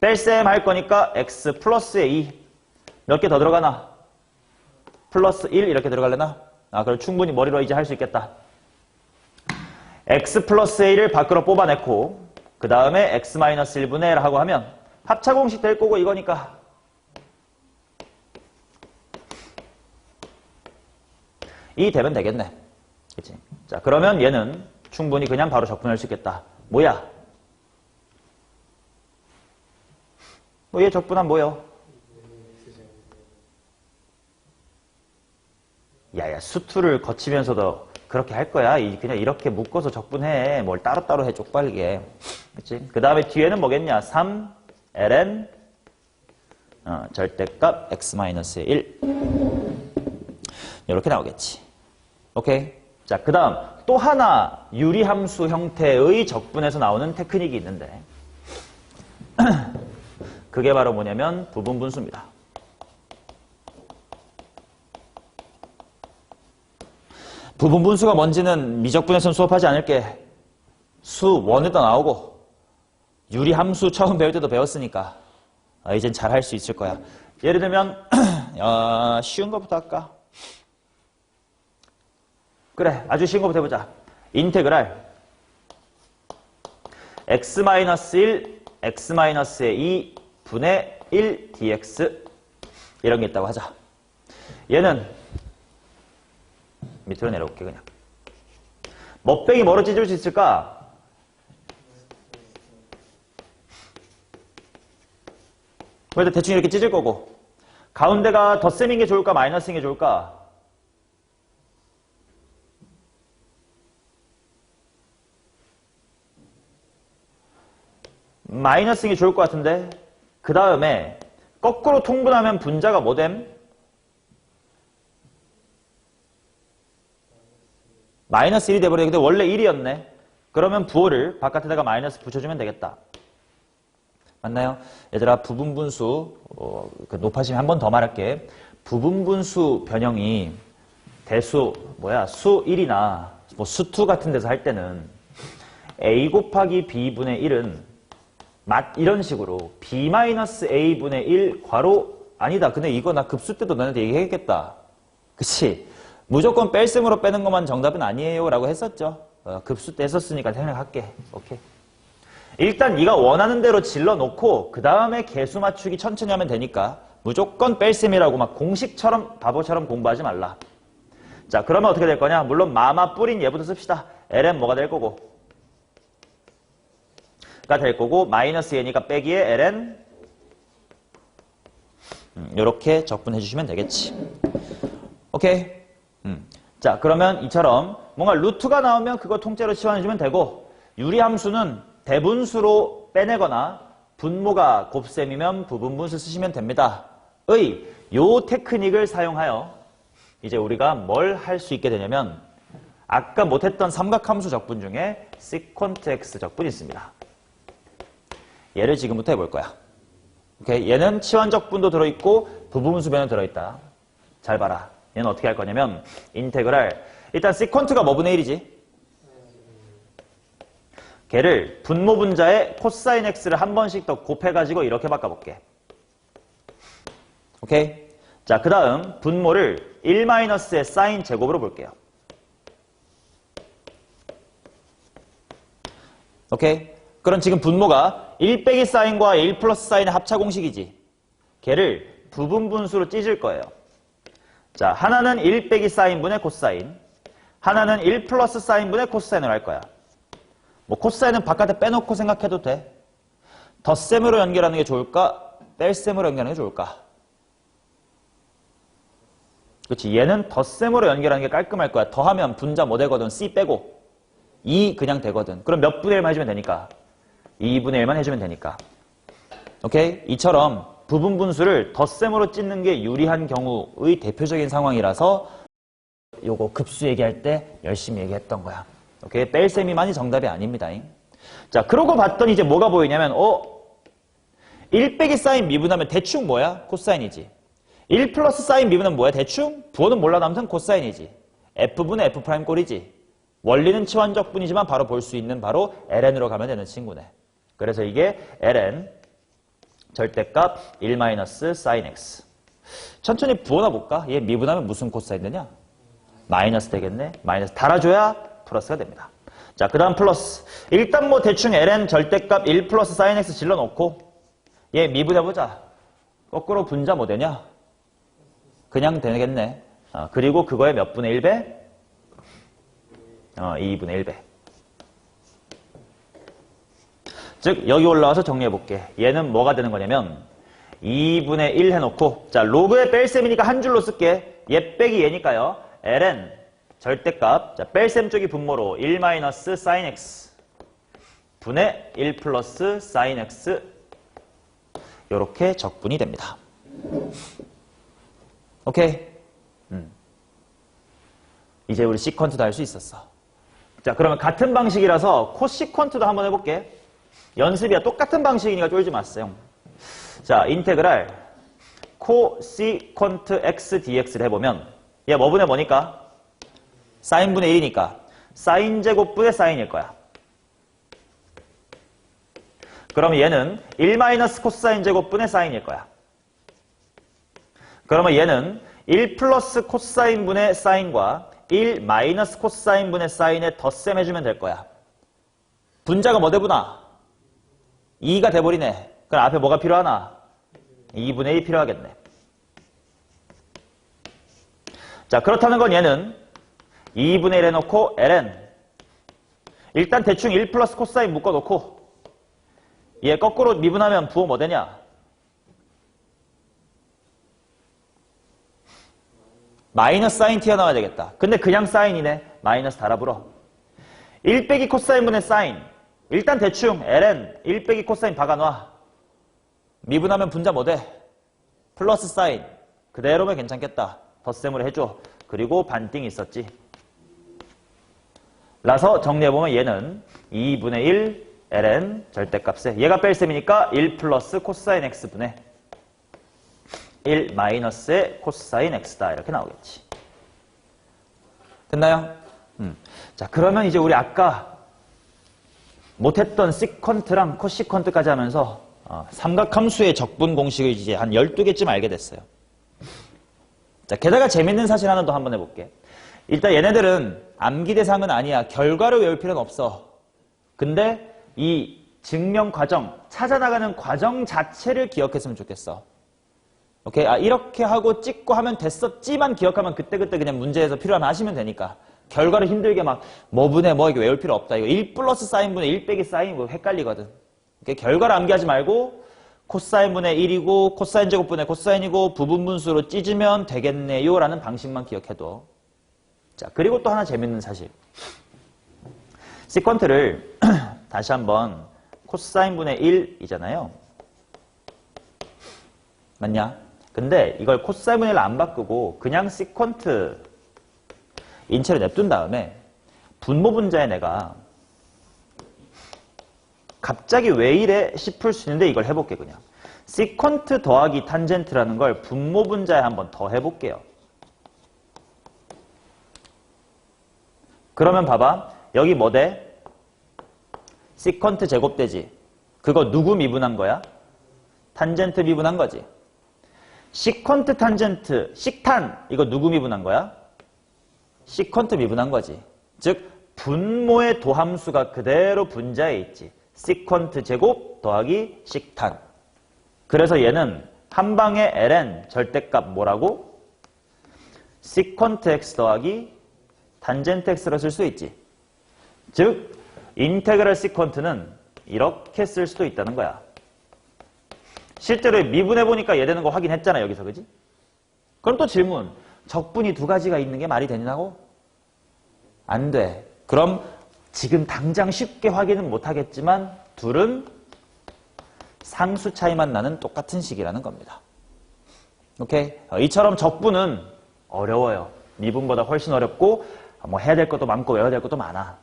뺄셈 할 거니까 x 플러스에 2. 몇 개 더 들어가나? 플러스 1 이렇게 들어갈래나? 아, 그럼 충분히 머리로 이제 할 수 있겠다. x 플러스 1을 밖으로 뽑아냈고 그 다음에 x 마이너스 1분의 1 하고 하면 합차공식 될 거고 이거니까 이 되면 되겠네. 그치? 자, 그러면 얘는 충분히 그냥 바로 적분할 수 있겠다. 뭐야? 얘 적분한 뭐요? 야야, 수투를 거치면서도 그렇게 할 거야. 그냥 이렇게 묶어서 적분해. 뭘 따로따로 해, 쪽팔리게. 그치? 그 다음에 뒤에는 뭐겠냐? 3, ln, 절대값 x-1. 이렇게 나오겠지. 오케이? 자, 그 다음 또 하나 유리함수 형태의 적분에서 나오는 테크닉이 있는데 그게 바로 뭐냐면 부분분수입니다. 부분분수가 뭔지는 미적분에서는 수업하지 않을게. 수 1에도 나오고 유리함수 처음 배울 때도 배웠으니까 이젠 잘 할 수 있을 거야. 예를 들면 쉬운 것부터 할까? 그래, 아주 쉬운 것부터 해보자. 인테그랄 x-1, x-의 2 분의 1 dx 이런 게 있다고 하자. 얘는 밑으로 내려올게 그냥. 뭐 빼기 뭐로 찢을 수 있을까? 그래도 대충 이렇게 찢을 거고 가운데가 덧셈인 게 좋을까 마이너스인 게 좋을까? 마이너스인 게 좋을 것 같은데 그 다음에 거꾸로 통분하면 분자가 뭐 됨? 마이너스 1이 돼버려. 근데 원래 1이었네. 그러면 부호를 바깥에다가 마이너스 붙여주면 되겠다. 맞나요? 얘들아, 부분분수 높아지면 한 번 더 말할게. 부분분수 변형이 대수 수 1이나 뭐 수2 같은 데서 할 때는 a 곱하기 b분의 1은 이런 식으로 b-a분의 1 괄호 아니다. 근데 이거 나 급수 때도 너네한테 얘기했겠다. 그치? 무조건 뺄셈으로 빼는 것만 정답은 아니에요 라고 했었죠. 급수 때 했었으니까 생각할게. 오케이. 일단 네가 원하는 대로 질러놓고 그 다음에 개수 맞추기 천천히 하면 되니까 무조건 뺄셈이라고 막 공식처럼 바보처럼 공부하지 말라. 자, 그러면 어떻게 될 거냐? 물론 마마 뿌린 얘부터 씁시다. ln 뭐가 될 거고? 가 될 거고 마이너스 얘니까 빼기에 ln 이렇게 적분해 주시면 되겠지. 오케이. 자, 그러면 이처럼 뭔가 루트가 나오면 그거 통째로 치환해주면 되고 유리함수는 대분수로 빼내거나 분모가 곱셈이면 부분분수 쓰시면 됩니다. 요 테크닉을 사용하여 이제 우리가 뭘 할 수 있게 되냐면 아까 못했던 삼각함수 적분 중에 시퀀트 x 적분이 있습니다. 얘를 지금부터 해볼 거야. 오케이? 얘는 치환적분도 들어있고 부분분수 변형 들어있다. 잘 봐라. 얘는 어떻게 할 거냐면 인테그랄 일단 시퀀트가 뭐 분의 1이지? 걔를 분모 분자에 코사인 x를 한 번씩 더 곱해가지고 이렇게 바꿔볼게. 오케이? 자, 그 다음 분모를 1-의 사인 제곱으로 볼게요. 오케이? 그럼 지금 분모가 1 빼기 사인과 1 플러스 사인의 합차 공식이지. 걔를 부분분수로 찢을 거예요. 자, 하나는 1 빼기 사인분의 코사인, 하나는 1 플러스 사인분의 코사인으로 할 거야. 뭐 코사인은 바깥에 빼놓고 생각해도 돼. 덧셈으로 연결하는 게 좋을까? 뺄셈으로 연결하는 게 좋을까? 그렇지. 얘는 덧셈으로 연결하는 게 깔끔할 거야. 더하면 분자 뭐 되거든? C 빼고 2 그냥 되거든. 그럼 몇 분의 1만 해주면 되니까? 2분의 1만 해주면 되니까. 오케이? 이처럼 부분 분수를 덧셈으로 찢는 게 유리한 경우의 대표적인 상황이라서 요거 급수 얘기할 때 열심히 얘기했던 거야. 오케이? 뺄셈이만이 정답이 아닙니다. 자, 그러고 봤더니 이제 뭐가 보이냐면 1 빼기 사인 미분하면 대충 뭐야? 코사인이지. 1 플러스 사인 미분하면 뭐야? 대충? 부호는 몰라도 아무튼 코사인이지. F분의 F' 꼴이지. 원리는 치환적분이지만 바로 볼 수 있는 바로 ln으로 가면 되는 친구네. 그래서 이게 ln 절대값 1 sin x. 천천히 부호나 볼까? 얘 미분하면 무슨 코사인 되냐? 마이너스 되겠네. 마이너스 달아줘야 플러스가 됩니다. 자, 그 다음 플러스. 일단 뭐 대충 ln 절대값 1 플러스 sin x 질러놓고 얘 미분해보자. 거꾸로 분자 뭐 되냐? 그냥 되겠네. 그리고 그거의 몇 분의 1배? 2분의 1배. 즉 여기 올라와서 정리해볼게. 얘는 뭐가 되는 거냐면 2분의 1 해놓고 자 로그의 뺄셈이니까 한 줄로 쓸게. 얘 빼기 얘니까요. ln 절대값 자 뺄셈 쪽이 분모로 1 sin x 분의 1 플러스 sin x 요렇게 적분이 됩니다. 오케이? 이제 우리 시퀀트도 할 수 있었어. 자, 그러면 같은 방식이라서 코시퀀트도 한번 해볼게. 연습이야. 똑같은 방식이니까 쫄지 마세요. 자, 인테그랄 코시퀀트 x dx를 해보면 얘 뭐분의 뭐니까? 사인분의 1이니까 사인 제곱분의 사인일 거야. 그러면 얘는 1 코사인 제곱분의 사인일 거야. 그러면 얘는 1 플러스 코사인분의 사인과 1 마이너스 코사인분의 사인에 덧셈 해주면 될 거야. 분자가 뭐 되구나? 2가 돼버리네. 그럼 앞에 뭐가 필요하나? 2분의 1 필요하겠네. 자, 그렇다는 건 얘는 2분의 1 해놓고 ln 일단 대충 1 플러스 코사인 묶어놓고 얘 거꾸로 미분하면 부호 뭐 되냐? 마이너스 사인 튀어나와야 되겠다. 근데 그냥 사인이네. 마이너스 달아불어. 1 빼기 코사인분의 사인. 일단 대충 ln 1 빼기 코사인 박아놔. 미분하면 분자 뭐 돼? 플러스 사인. 그대로면 괜찮겠다. 덧셈으로 해줘. 그리고 반띵이 있었지. 라서 정리해보면 얘는 2분의 1 ln 절대값에 얘가 뺄셈이니까 1 플러스 코사인 x분의 1 마이너스의 코사인 x다. 이렇게 나오겠지. 됐나요? 자, 그러면 이제 우리 아까 못했던 시퀀트랑 코시퀀트까지 하면서 삼각함수의 적분 적분공식을 이제 한 12개쯤 알게 됐어요. 자, 게다가 재밌는 사실 하나 더 한번 해볼게. 일단 얘네들은 암기 대상은 아니야. 결과를 외울 필요는 없어. 근데 이 증명 과정, 찾아나가는 과정 자체를 기억했으면 좋겠어. 오케이? 이렇게 하고 찍고 하면 됐었지만 기억하면 그때그때 그냥 문제에서 필요하면 하시면 되니까. 결과를 힘들게 막 뭐분의 뭐 이게 외울 필요 없다. 이거 1 플러스 사인분의 1 빼기 사인 뭐 헷갈리거든. 오케이? 결과를 암기하지 말고 코사인분의 1이고 코사인 제곱분의 코사인이고 부분분수로 찢으면 되겠네요 라는 방식만 기억해도. 자, 그리고 또 하나 재밌는 사실. 시퀀트를 다시 한번 코사인분의 1이잖아요. 맞냐? 근데 이걸 코사인분의 1을 안 바꾸고 그냥 시퀀트 인체를 냅둔 다음에 분모 분자에 내가 갑자기 왜 이래 싶을 수 있는데 이걸 해볼게 그냥. 시퀀트 더하기 탄젠트라는 걸 분모 분자에 한번 더 해볼게요. 그러면 봐봐. 여기 뭐 돼? 시퀀트 제곱되지. 그거 누구 미분한 거야? 탄젠트 미분한 거지. 시퀀트 탄젠트, 식탄 이거 누구 미분한 거야? 시퀀트 미분한 거지. 즉 분모의 도함수가 그대로 분자에 있지. 시퀀트 제곱 더하기 식탄. 그래서 얘는 한 방에 ln 절대값 뭐라고? 시퀀트 x 더하기 탄젠트 x로 쓸 수 있지. 즉 인테그랄 시퀀트는 이렇게 쓸 수도 있다는 거야. 실제로 미분해보니까 얘 되는 거 확인했잖아, 여기서. 그지? 그럼 또 질문. 적분이 두 가지가 있는 게 말이 되냐고? 안 돼. 그럼 지금 당장 쉽게 확인은 못하겠지만 둘은 상수 차이만 나는 똑같은 식이라는 겁니다. 오케이? 이처럼 적분은 어려워요. 미분보다 훨씬 어렵고 뭐 해야 될 것도 많고 외워야 될 것도 많아.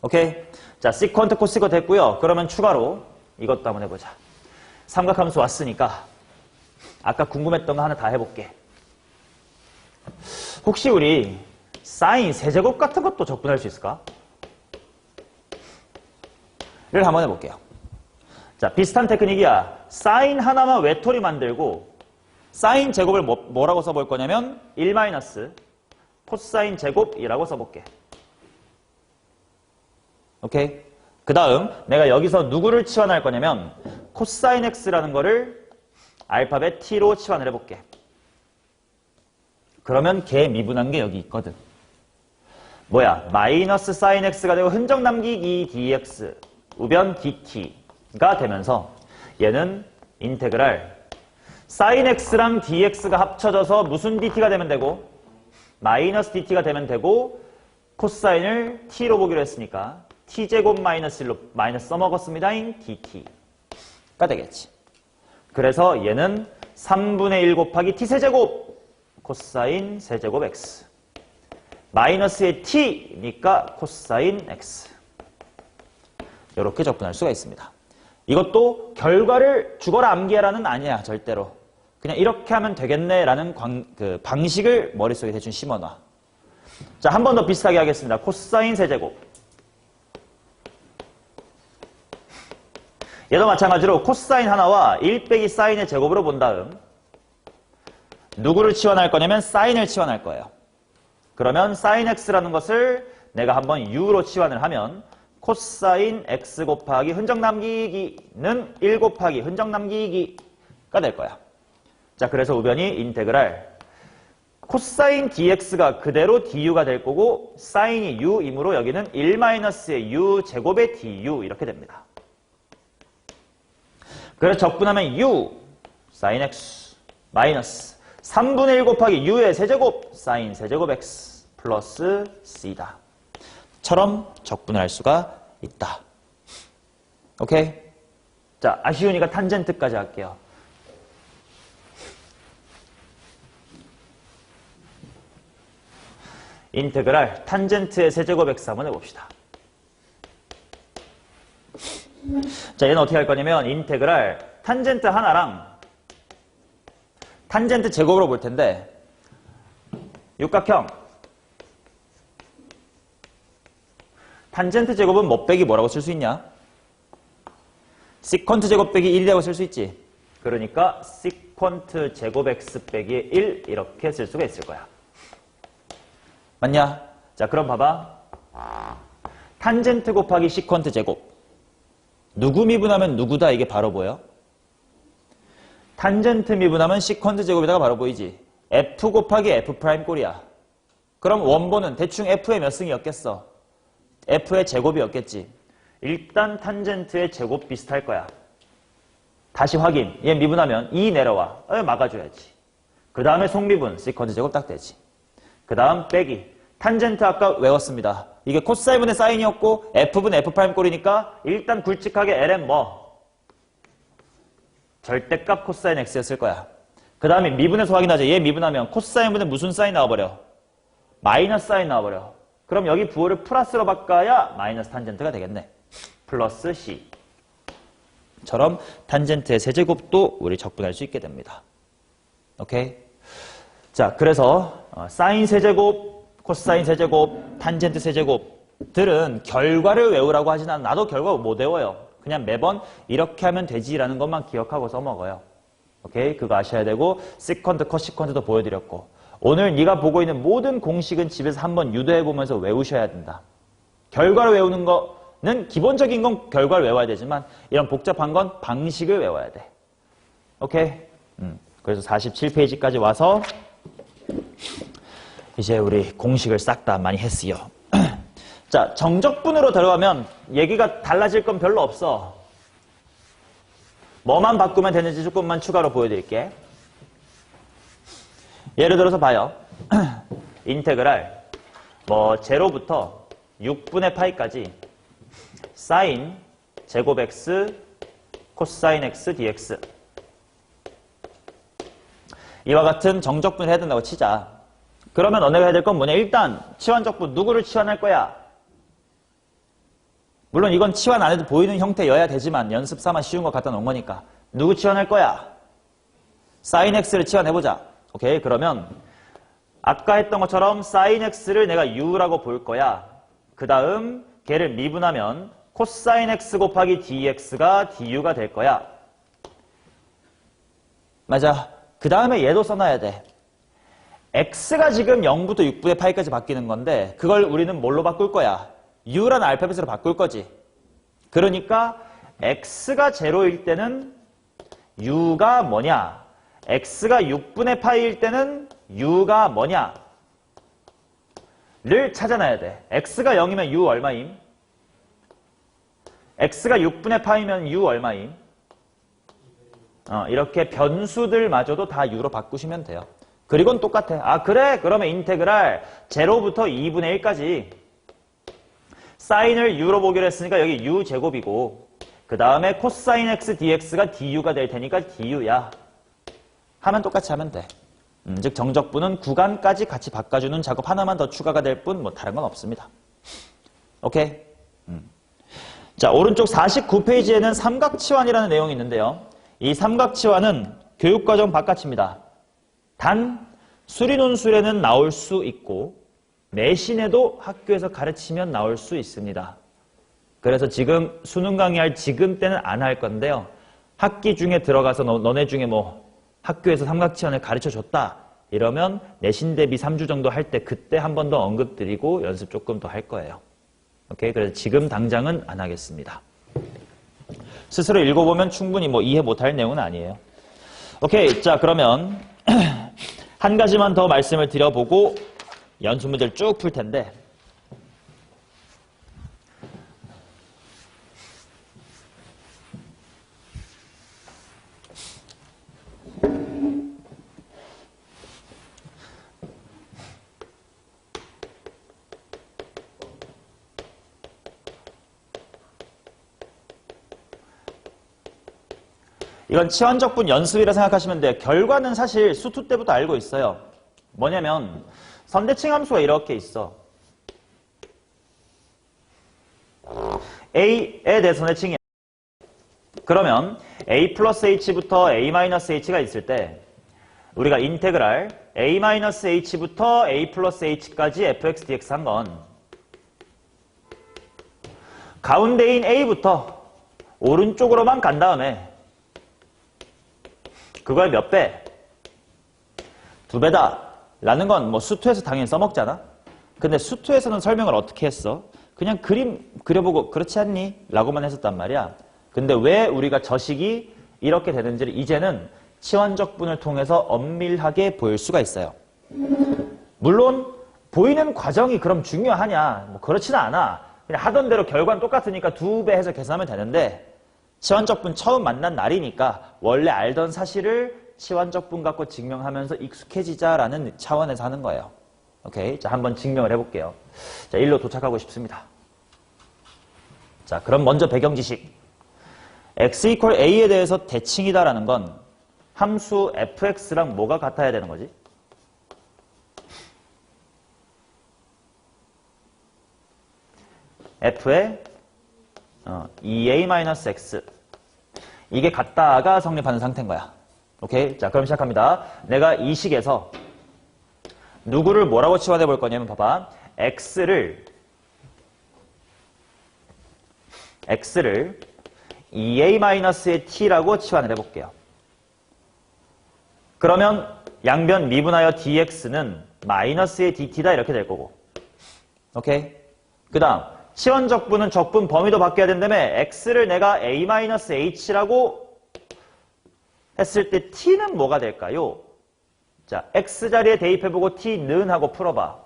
오케이? 자, 시퀀트 코시거 됐고요. 그러면 추가로 이것도 한번 해보자. 삼각함수 왔으니까 아까 궁금했던 거 하나 다 해볼게. 혹시 우리 사인 세제곱 같은 것도 적분할 수 있을까? 를 한번 해볼게요. 자, 비슷한 테크닉이야. 사인 하나만 외톨이 만들고 사인 제곱을 뭐라고 써볼 거냐면 1 코사인 제곱이라고 써볼게. 오케이? 그 다음 내가 여기서 누구를 치환할 거냐면 코사인 x라는 거를 알파벳 t로 치환을 해볼게. 그러면 걔 미분한 게 여기 있거든. 뭐야? 마이너스 사인 x가 되고 흔적 남기기 dx 우변 dt가 되면서 얘는 인테그랄 사인 x랑 dx가 합쳐져서 무슨 dt가 되면 되고 마이너스 dt가 되면 되고 코사인을 t로 보기로 했으니까 t제곱 마이너스 1로 마이너스 써먹었습니다인 dt가 되겠지. 그래서 얘는 3분의 1 곱하기 t세제곱 코사인 세제곱 x 마이너스의 t니까 코사인 x 이렇게 적분할 수가 있습니다. 이것도 결과를 주거라 암기해라는 아니야. 절대로. 그냥 이렇게 하면 되겠네라는 방식을 머릿속에 대충 심어놔. 자, 한 번 더 비슷하게 하겠습니다. 코사인 세제곱. 얘도 마찬가지로 코사인 하나와 1 빼기 사인의 제곱으로 본 다음 누구를 치환할 거냐면 사인을 치환할 거예요. 그러면 사인 x라는 것을 내가 한번 u로 치환을 하면 코사인 x 곱하기 흔적 남기기는 1 곱하기 흔적 남기기가 될 거야. 자, 그래서 우변이 인테그랄 코사인 dx가 그대로 du가 될 거고 사인이 u이므로 여기는 1-의 u 제곱의 du 이렇게 됩니다. 그래서 적분하면 u 사인 x 마이너스 3분의 1 곱하기 u의 세제곱 사인 세제곱 x 플러스 c다. 처럼 적분을 할 수가 있다. 오케이? 자, 아쉬우니까 탄젠트까지 할게요. 인테그랄 탄젠트의 세제곱 x 한번 해봅시다. 자, 얘는 어떻게 할 거냐면 인테그랄 탄젠트 하나랑 탄젠트 제곱으로 볼 텐데 육각형 탄젠트 제곱은 뭐 빼기 뭐라고 쓸 수 있냐? 시퀀트 제곱 빼기 1이라고 쓸 수 있지. 그러니까 시퀀트 제곱 x 빼기 1 이렇게 쓸 수가 있을 거야. 맞냐? 자, 그럼 봐봐. 탄젠트 곱하기 시퀀트 제곱. 누구 미분하면 누구다 이게 바로 보여? 탄젠트 미분하면 시퀀트 제곱에다가 바로 보이지. f 곱하기 f 프라임 꼴이야. 그럼 원본은 대충 f의 몇 승이었겠어? f의 제곱이었겠지. 일단 탄젠트의 제곱 비슷할 거야. 다시 확인. 얘 미분하면 2 내려와. 막아줘야지. 그 다음에 속미분 시퀀트 제곱 딱 되지. 그 다음 빼기. 탄젠트 아까 외웠습니다. 이게 코사인분의 사인이었고 f분의 f 프라임 꼴이니까 일단 굵직하게 ln 뭐? 절대값 코사인 x였을 거야. 그 다음에 미분해서 확인하자. 얘 미분하면 코사인분의 무슨 사인 나와버려? 마이너스 사인 나와버려. 그럼 여기 부호를 플러스로 바꿔야 마이너스 탄젠트가 되겠네. 플러스 c. 처럼 탄젠트의 세제곱도 우리 적분할 수 있게 됩니다. 오케이? 자, 그래서 사인 세제곱, 코사인 세제곱, 탄젠트 세제곱들은 결과를 외우라고 하진 않아. 나도 결과 못 외워요. 그냥 매번 이렇게 하면 되지라는 것만 기억하고 써먹어요. 오케이? 그거 아셔야 되고 시퀀트, 코시퀀트도 보여드렸고 오늘 네가 보고 있는 모든 공식은 집에서 한번 유도해보면서 외우셔야 된다. 결과를 외우는 거는 기본적인 건 결과를 외워야 되지만 이런 복잡한 건 방식을 외워야 돼. 오케이? 그래서 47페이지까지 와서 이제 우리 공식을 싹 다 많이 했어요. 자, 정적분으로 들어가면 얘기가 달라질 건 별로 없어. 뭐만 바꾸면 되는지 조금만 추가로 보여드릴게. 예를 들어서 봐요. 인테그랄 뭐 제로부터 6분의 파이까지 사인 제곱 x 코사인 x dx 이와 같은 정적분을 해야 된다고 치자. 그러면 너네가 해야 될 건 뭐냐? 일단 치환적분 누구를 치환할 거야? 물론 이건 치환 안 해도 보이는 형태여야 되지만 연습 삼아 쉬운 거 갖다 놓은 거니까 누구 치환할 거야? 사인 x를 치환해보자. 오케이, 그러면 아까 했던 것처럼 사인 x를 내가 u라고 볼 거야. 그 다음 걔를 미분하면 코사인 x 곱하기 dx가 du가 될 거야. 맞아. 그 다음에 얘도 써놔야 돼. x가 지금 0부터 6분의 파이까지 바뀌는 건데 그걸 우리는 뭘로 바꿀 거야? u라는 알파벳으로 바꿀 거지. 그러니까 x가 0일 때는 u가 뭐냐? x가 6분의 파이일 때는 u가 뭐냐? 를 찾아놔야 돼. x가 0이면 u 얼마임? x가 6분의 파이면 u 얼마임? 이렇게 변수들마저도 다 u로 바꾸시면 돼요. 그리고는 똑같아. 아 그래? 그러면 인테그랄 0부터 2분의 1까지 사인을 u로 보기로 했으니까 여기 u 제곱이고 그 다음에 코사인 x dx가 du가 될 테니까 du야. 하면 똑같이 하면 돼. 즉 정적분은 구간까지 같이 바꿔주는 작업 하나만 더 추가가 될 뿐 뭐 다른 건 없습니다. 오케이? 자, 오른쪽 49페이지에는 삼각치환이라는 내용이 있는데요. 이 삼각치환은 교육과정 바깥입니다. 단 수리논술에는 나올 수 있고 내신에도 학교에서 가르치면 나올 수 있습니다. 그래서 지금 수능 강의할 지금 때는 안 할 건데요. 학기 중에 들어가서 너네 중에 뭐 학교에서 삼각치환을 가르쳐줬다 이러면 내신 대비 3주 정도 할 때 그때 한 번 더 언급드리고 연습 조금 더 할 거예요. 오케이? 그래서 지금 당장은 안 하겠습니다. 스스로 읽어보면 충분히 뭐 이해 못할 내용은 아니에요. 오케이. 자, 그러면 한 가지만 더 말씀을 드려보고 연습 문제를 쭉 풀 텐데 이건 치환적분 연습이라 생각하시면 돼요. 결과는 사실 수투 때부터 알고 있어요. 뭐냐면 선대칭 함수가 이렇게 있어. A에 대해 선대칭이야. 그러면 A 플러스 H부터 A 마이너스 H가 있을 때 우리가 인테그랄 A 마이너스 H부터 A 플러스 H까지 fx dx 한 건 가운데인 A부터 오른쪽으로만 간 다음에 그걸 몇 배? 2배다. 라는 건 뭐 수투에서 당연히 써먹잖아. 근데 수투에서는 설명을 어떻게 했어? 그냥 그림 그려보고 그렇지 않니? 라고만 했었단 말이야. 근데 왜 우리가 저식이 이렇게 되는지를 이제는 치환적분을 통해서 엄밀하게 보일 수가 있어요. 물론 보이는 과정이 그럼 중요하냐? 뭐 그렇지는 않아. 그냥 하던 대로 결과는 똑같으니까 2배 해서 계산하면 되는데 치환적분 처음 만난 날이니까 원래 알던 사실을 치환적분 갖고 증명하면서 익숙해지자라는 차원에서 하는 거예요. 오케이? 자, 한번 증명을 해볼게요. 자, 일로 도착하고 싶습니다. 자, 그럼 먼저 배경 지식. x equal a에 대해서 대칭이다라는 건 함수 fx랑 뭐가 같아야 되는 거지? f의 2a-x 이게 같다가 성립하는 상태인 거야. 오케이? 자, 그럼 시작합니다. 내가 이 식에서 누구를 뭐라고 치환해 볼 거냐면 봐봐. x를 2a-의 t라고 치환을 해볼게요. 그러면 양변 미분하여 dx는 마이너스의 dt다 이렇게 될 거고. 오케이? 그 다음 치환적분은 적분 범위도 바뀌어야 된다며 x를 내가 a-h라고 했을 때 t는 뭐가 될까요? 자, x 자리에 대입해보고 t는 하고 풀어봐.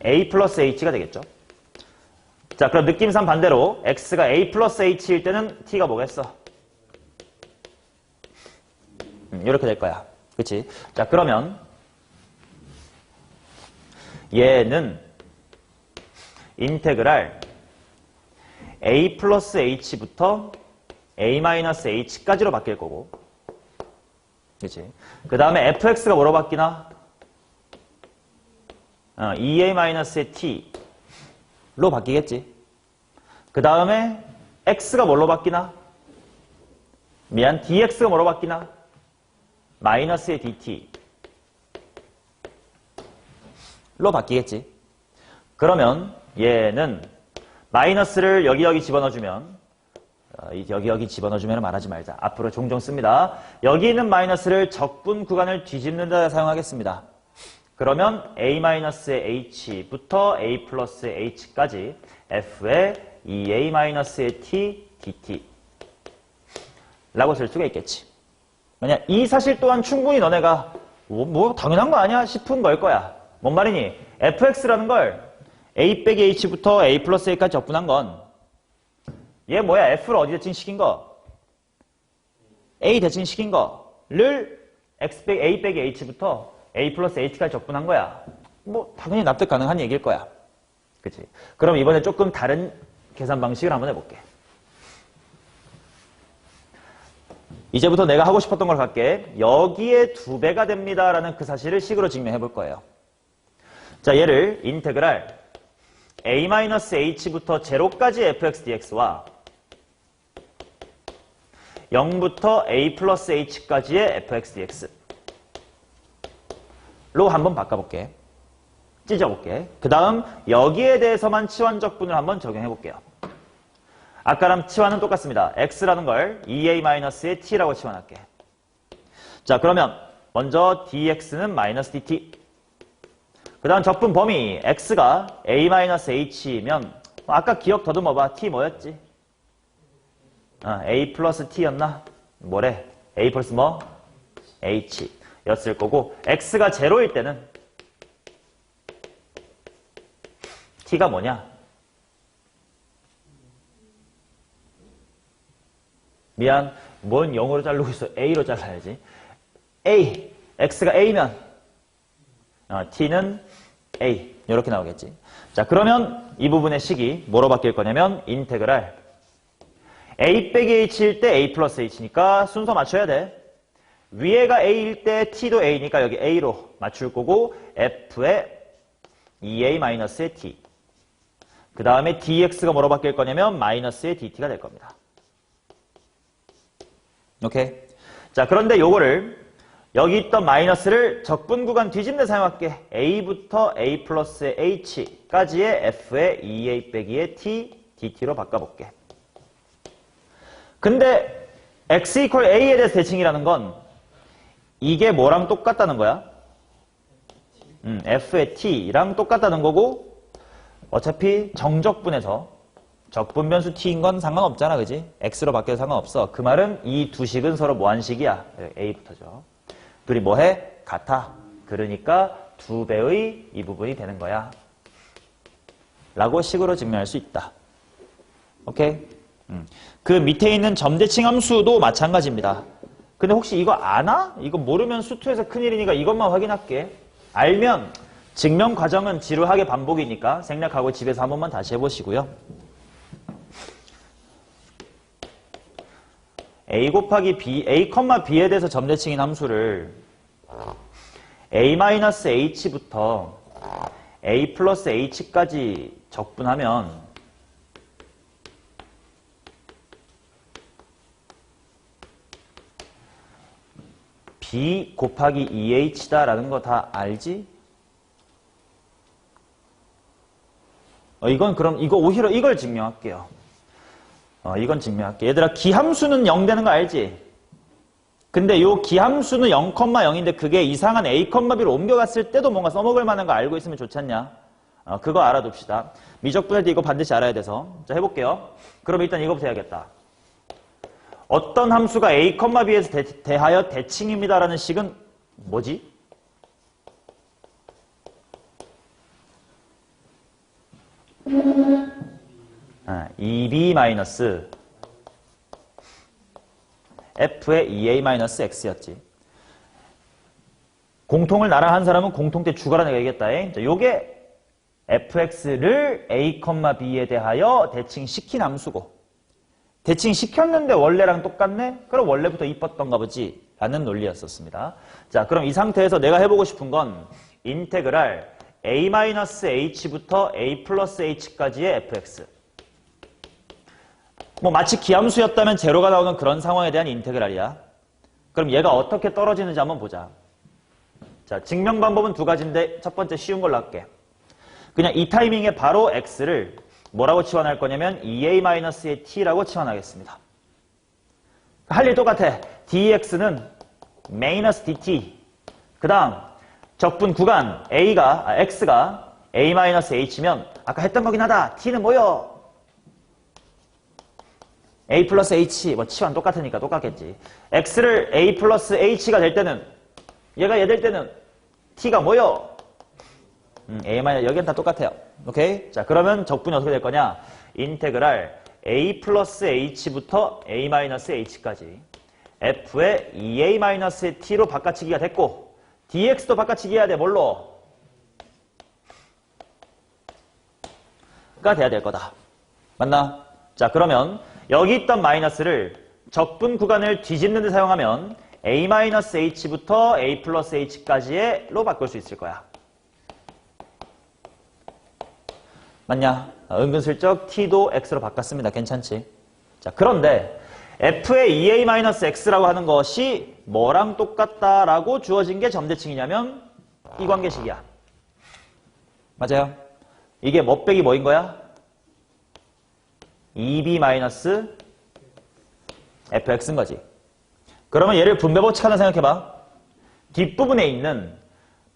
a 플러스 h가 되겠죠. 자, 그럼 느낌상 반대로 x가 a 플러스 h일 때는 t가 뭐겠어? 이렇게 될 거야. 그치? 자, 그러면 얘는 인테그랄 a 플러스 h부터 a 마이너스 h까지로 바뀔 거고, 그치? 그 다음에 fx가 뭐로 바뀌나? 2a 마이너스의 t로 바뀌겠지. 그 다음에 x가 뭘로 바뀌나? dx가 뭐로 바뀌나? 마이너스의 dt로 바뀌겠지. 그러면 얘는 마이너스를 여기 집어넣어주면, 여기 집어넣어주면 말하지 말자. 앞으로 종종 씁니다. 여기 있는 마이너스를 적분 구간을 뒤집는 데 사용하겠습니다. 그러면 a-의 h부터 a 플러스 h까지 f의 2a-의 t dt 라고 쓸 수가 있겠지. 만약 이 사실 또한 충분히 너네가 뭐 당연한 거 아니야 싶은 걸 거야. 뭔 말이니? fx라는 걸 a 빼기 h부터 a 플러스 a까지 적분한 건 얘 뭐야? f를 어디 대칭시킨 거? a 대칭시킨 거를 a 빼기 h부터 a 플러스 h까지 적분한 거야. 뭐 당연히 납득 가능한 얘기일 거야. 그치? 그럼 이번에 조금 다른 계산 방식을 한번 해볼게. 이제부터 내가 하고 싶었던 걸 갈게. 여기에 2배가 됩니다 라는 그 사실을 식으로 증명해 볼 거예요. 자, 얘를 인테그랄 a-h부터 0까지 fx dx와 0부터 a 플러스 h까지의 fx dx로 한번 바꿔볼게. 찢어볼게. 그 다음 여기에 대해서만 치환적분을 한번 적용해볼게요. 아까랑 치환은 똑같습니다. x라는 걸 2a-의 t라고 치환할게. 자, 그러면 먼저 dx는 마이너스 dt. 그 다음 적분 범위 x가 a-h면 아까 기억 더듬어봐. t 뭐였지? a 플러스 t였나? 뭐래? a 플러스 뭐? h 였을 거고 x가 0일 때는 t가 뭐냐? 미안, 뭔 0으로 자르고 있어? a로 잘라야지. a, x가 a면 t는 a 이렇게 나오겠지. 자, 그러면 이 부분의 식이 뭐로 바뀔 거냐면 인테그랄 a 빼기 h일 때 a 플러스 h니까 순서 맞춰야 돼. 위에가 a일 때 t도 a니까 여기 a로 맞출 거고 f의 2a-의 t 그 다음에 dx가 뭐로 바뀔 거냐면 마이너스의 dt가 될 겁니다. 오케이? 자, 그런데 요거를 여기 있던 마이너스를 적분 구간 뒤집는 데 사용할게. a부터 a 플러스 h까지의 f의 2a 빼기의 t dt로 바꿔볼게. 근데 x 이퀄 a에 대해서 대칭이라는 건 이게 뭐랑 똑같다는 거야? f의 t랑 똑같다는 거고 어차피 정적분에서 적분 변수 t인 건 상관없잖아, 그지? x로 바뀌어도 상관없어. 그 말은 이 두 식은 서로 뭐한 식이야? a부터죠. 둘이 뭐해? 같아. 그러니까 2배의 이 부분이 되는 거야. 라고 식으로 증명할 수 있다. 오케이? 그 밑에 있는 점대칭 함수도 마찬가지입니다. 근데 혹시 이거 아나? 이거 모르면 수투에서 큰일이니까 이것만 확인할게. 알면 증명 과정은 지루하게 반복이니까 생략하고 집에서 한 번만 다시 해보시고요. a 곱하기 b, a, b에 대해서 점대칭인 함수를 a-h부터 a 플러스 h까지 적분하면 b 곱하기 2h다라는 거 다 알지? 이건 그럼 이거 오히려 이걸 증명할게요. 이건 증명할게. 얘들아, 기함수는 0 되는 거 알지? 근데 요 기함수는 0,0인데 그게 이상한 a, b로 옮겨갔을 때도 뭔가 써먹을 만한 거 알고 있으면 좋지 않냐? 그거 알아둡시다. 미적분할 때 이거 반드시 알아야 돼서. 자, 해볼게요. 그럼 일단 이거부터 해야겠다. 어떤 함수가 a, b에서 대하여 대칭입니다라는 식은 뭐지? 2b 마이너스 f의 2a-x였지. 공통을 나랑 한 사람은 공통대 주가라 내가 얘기했다. 자, 요게 fx를 a, b에 대하여 대칭시킨 함수고, 대칭시켰는데 원래랑 똑같네? 그럼 원래부터 이뻤던가 보지 라는 논리였었습니다. 자, 그럼 이 상태에서 내가 해보고 싶은 건 인테그랄 a-h부터 a 플러스 h까지의 fx. 뭐 마치 기함수였다면 제로가 나오는 그런 상황에 대한 인테그랄이야. 그럼 얘가 어떻게 떨어지는지 한번 보자. 자, 증명 방법은 두 가지인데 첫 번째 쉬운 걸로 할게. 그냥 이 타이밍에 바로 x를 뭐라고 치환할 거냐면 2a-의 t라고 치환하겠습니다. 할 일 똑같아. dx는 마이너스 dt. 그 다음 적분 구간 x가 a-h면 아까 했던 거긴 하다. t는 뭐요? a 플러스 h. 뭐 치환 똑같으니까 똑같겠지. x를 a 플러스 h가 될 때는, 얘가 얘 될 때는 t가 뭐요? a 마이너스, 여기는 다 똑같아요. 오케이? 자, 그러면 적분이 어떻게 될 거냐? 인테그랄 a 플러스 h부터 a 마이너스 h까지 f의 2a 마이너스의 t로 바꿔치기가 됐고, dx도 바꿔치기 해야 돼. 뭘로? 가 돼야 될 거다. 맞나? 자, 그러면 여기 있던 마이너스를 적분 구간을 뒤집는 데 사용하면 a-h부터 a 플러스 h까지의 로 바꿀 수 있을 거야. 맞냐? 은근슬쩍 t도 x로 바꿨습니다. 괜찮지? 자, 그런데 f의 2a-x라고 하는 것이 뭐랑 똑같다라고 주어진 게 점대칭이냐면 이 관계식이야. 맞아요? 이게 뭐 빼기 뭐인 거야? 2b-fx인 거지. 그러면 얘를 분배법칙 하나 생각해봐. 뒷부분에 있는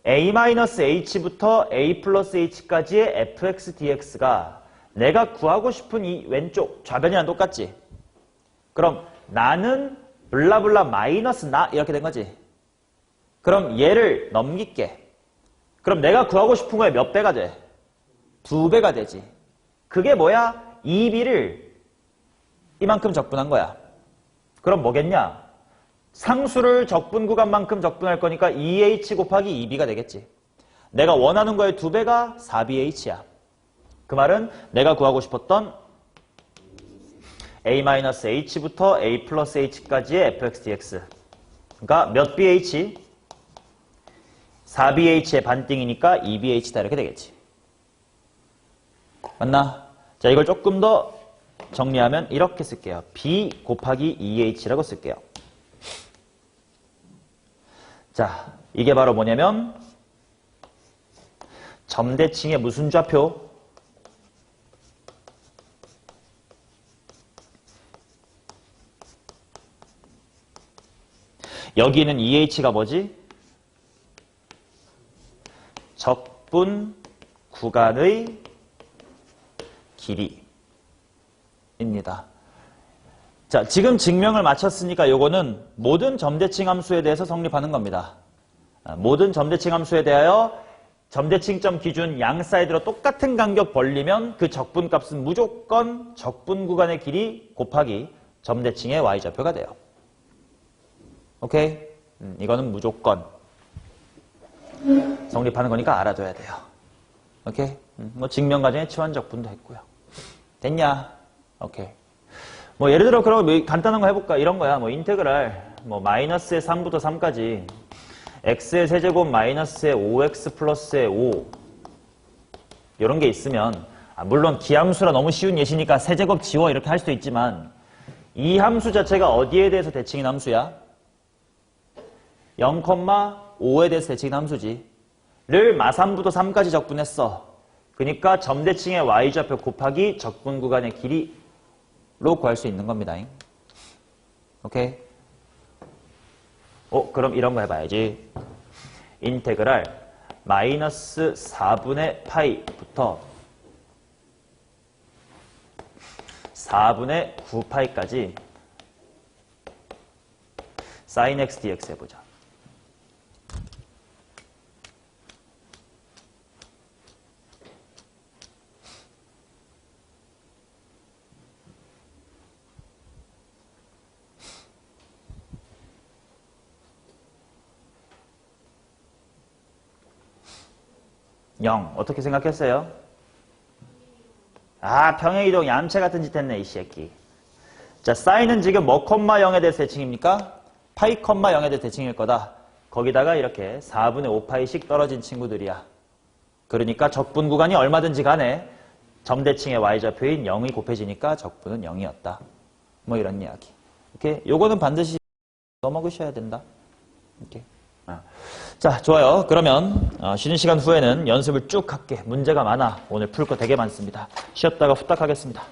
a-h부터 a 플러스 h까지의 fx dx가 내가 구하고 싶은 이 왼쪽 좌변이랑 똑같지? 그럼 나는 블라블라 마이너스 나 이렇게 된 거지. 그럼 얘를 넘길게. 그럼 내가 구하고 싶은 거에 몇 배가 돼? 2배가 되지. 그게 뭐야? 2b를 이만큼 적분한 거야. 그럼 뭐겠냐? 상수를 적분 구간만큼 적분할 거니까 2h 곱하기 2b가 되겠지. 내가 원하는 거의 2배가 4bh야. 그 말은 내가 구하고 싶었던 a-h부터 a 플러스 h까지의 fx dx. 그러니까 몇 bh? 4bh의 반띵이니까 2bh다 이렇게 되겠지. 맞나? 자, 이걸 조금 더 정리하면 이렇게 쓸게요. b 곱하기 2h라고 쓸게요. 자, 이게 바로 뭐냐면 점대칭의 무슨 좌표? 여기는 2h가 뭐지? 적분 구간의 길이입니다. 자, 지금 증명을 마쳤으니까 요거는 모든 점대칭 함수에 대해서 성립하는 겁니다. 모든 점대칭 함수에 대하여 점대칭점 기준 양 사이드로 똑같은 간격 벌리면 그 적분 값은 무조건 적분 구간의 길이 곱하기 점대칭의 y좌표가 돼요. 오케이? 이거는 무조건 성립하는 거니까 알아둬야 돼요. 오케이? 뭐 증명 과정에 치환 적분도 했고요. 됐냐? 오케이. 뭐 예를 들어 그럼 뭐 간단한 거 해볼까? 이런 거야. 뭐 인테그랄 뭐 마이너스의 3부터 3까지 x의 세제곱 마이너스의 5x 플러스의 5 이런 게 있으면 물론 기함수라 너무 쉬운 예시니까 세제곱 지워 이렇게 할 수도 있지만 이 함수 자체가 어디에 대해서 대칭인 함수야? 0,5에 대해서 대칭인 함수지. 를 마3부터 3까지 적분했어. 그러니까 점대칭의 y좌표 곱하기 적분 구간의 길이로 구할 수 있는 겁니다. 오케이? 그럼 이런 거 해봐야지. 인테그랄 마이너스 4분의 파이부터 4분의 9파이까지 sin x dx 해보자. 0. 어떻게 생각했어요? 아, 평행이동 얌체 같은 짓 했네, 이 새끼. 자, 사인은 지금 뭐, 0에 대해서 대칭입니까? 파이, 0에 대해서 대칭일 거다. 거기다가 이렇게 4분의 5파이씩 떨어진 친구들이야. 그러니까 적분 구간이 얼마든지 간에 점대칭의 y좌표인 0이 곱해지니까 적분은 0이었다. 뭐 이런 이야기. 이렇게 요거는 반드시 써먹으셔야 된다. 이렇게. 자, 좋아요. 그러면 쉬는 시간 후에는 연습을 쭉 할게. 문제가 많아. 오늘 풀 거 되게 많습니다. 쉬었다가 후딱 하겠습니다.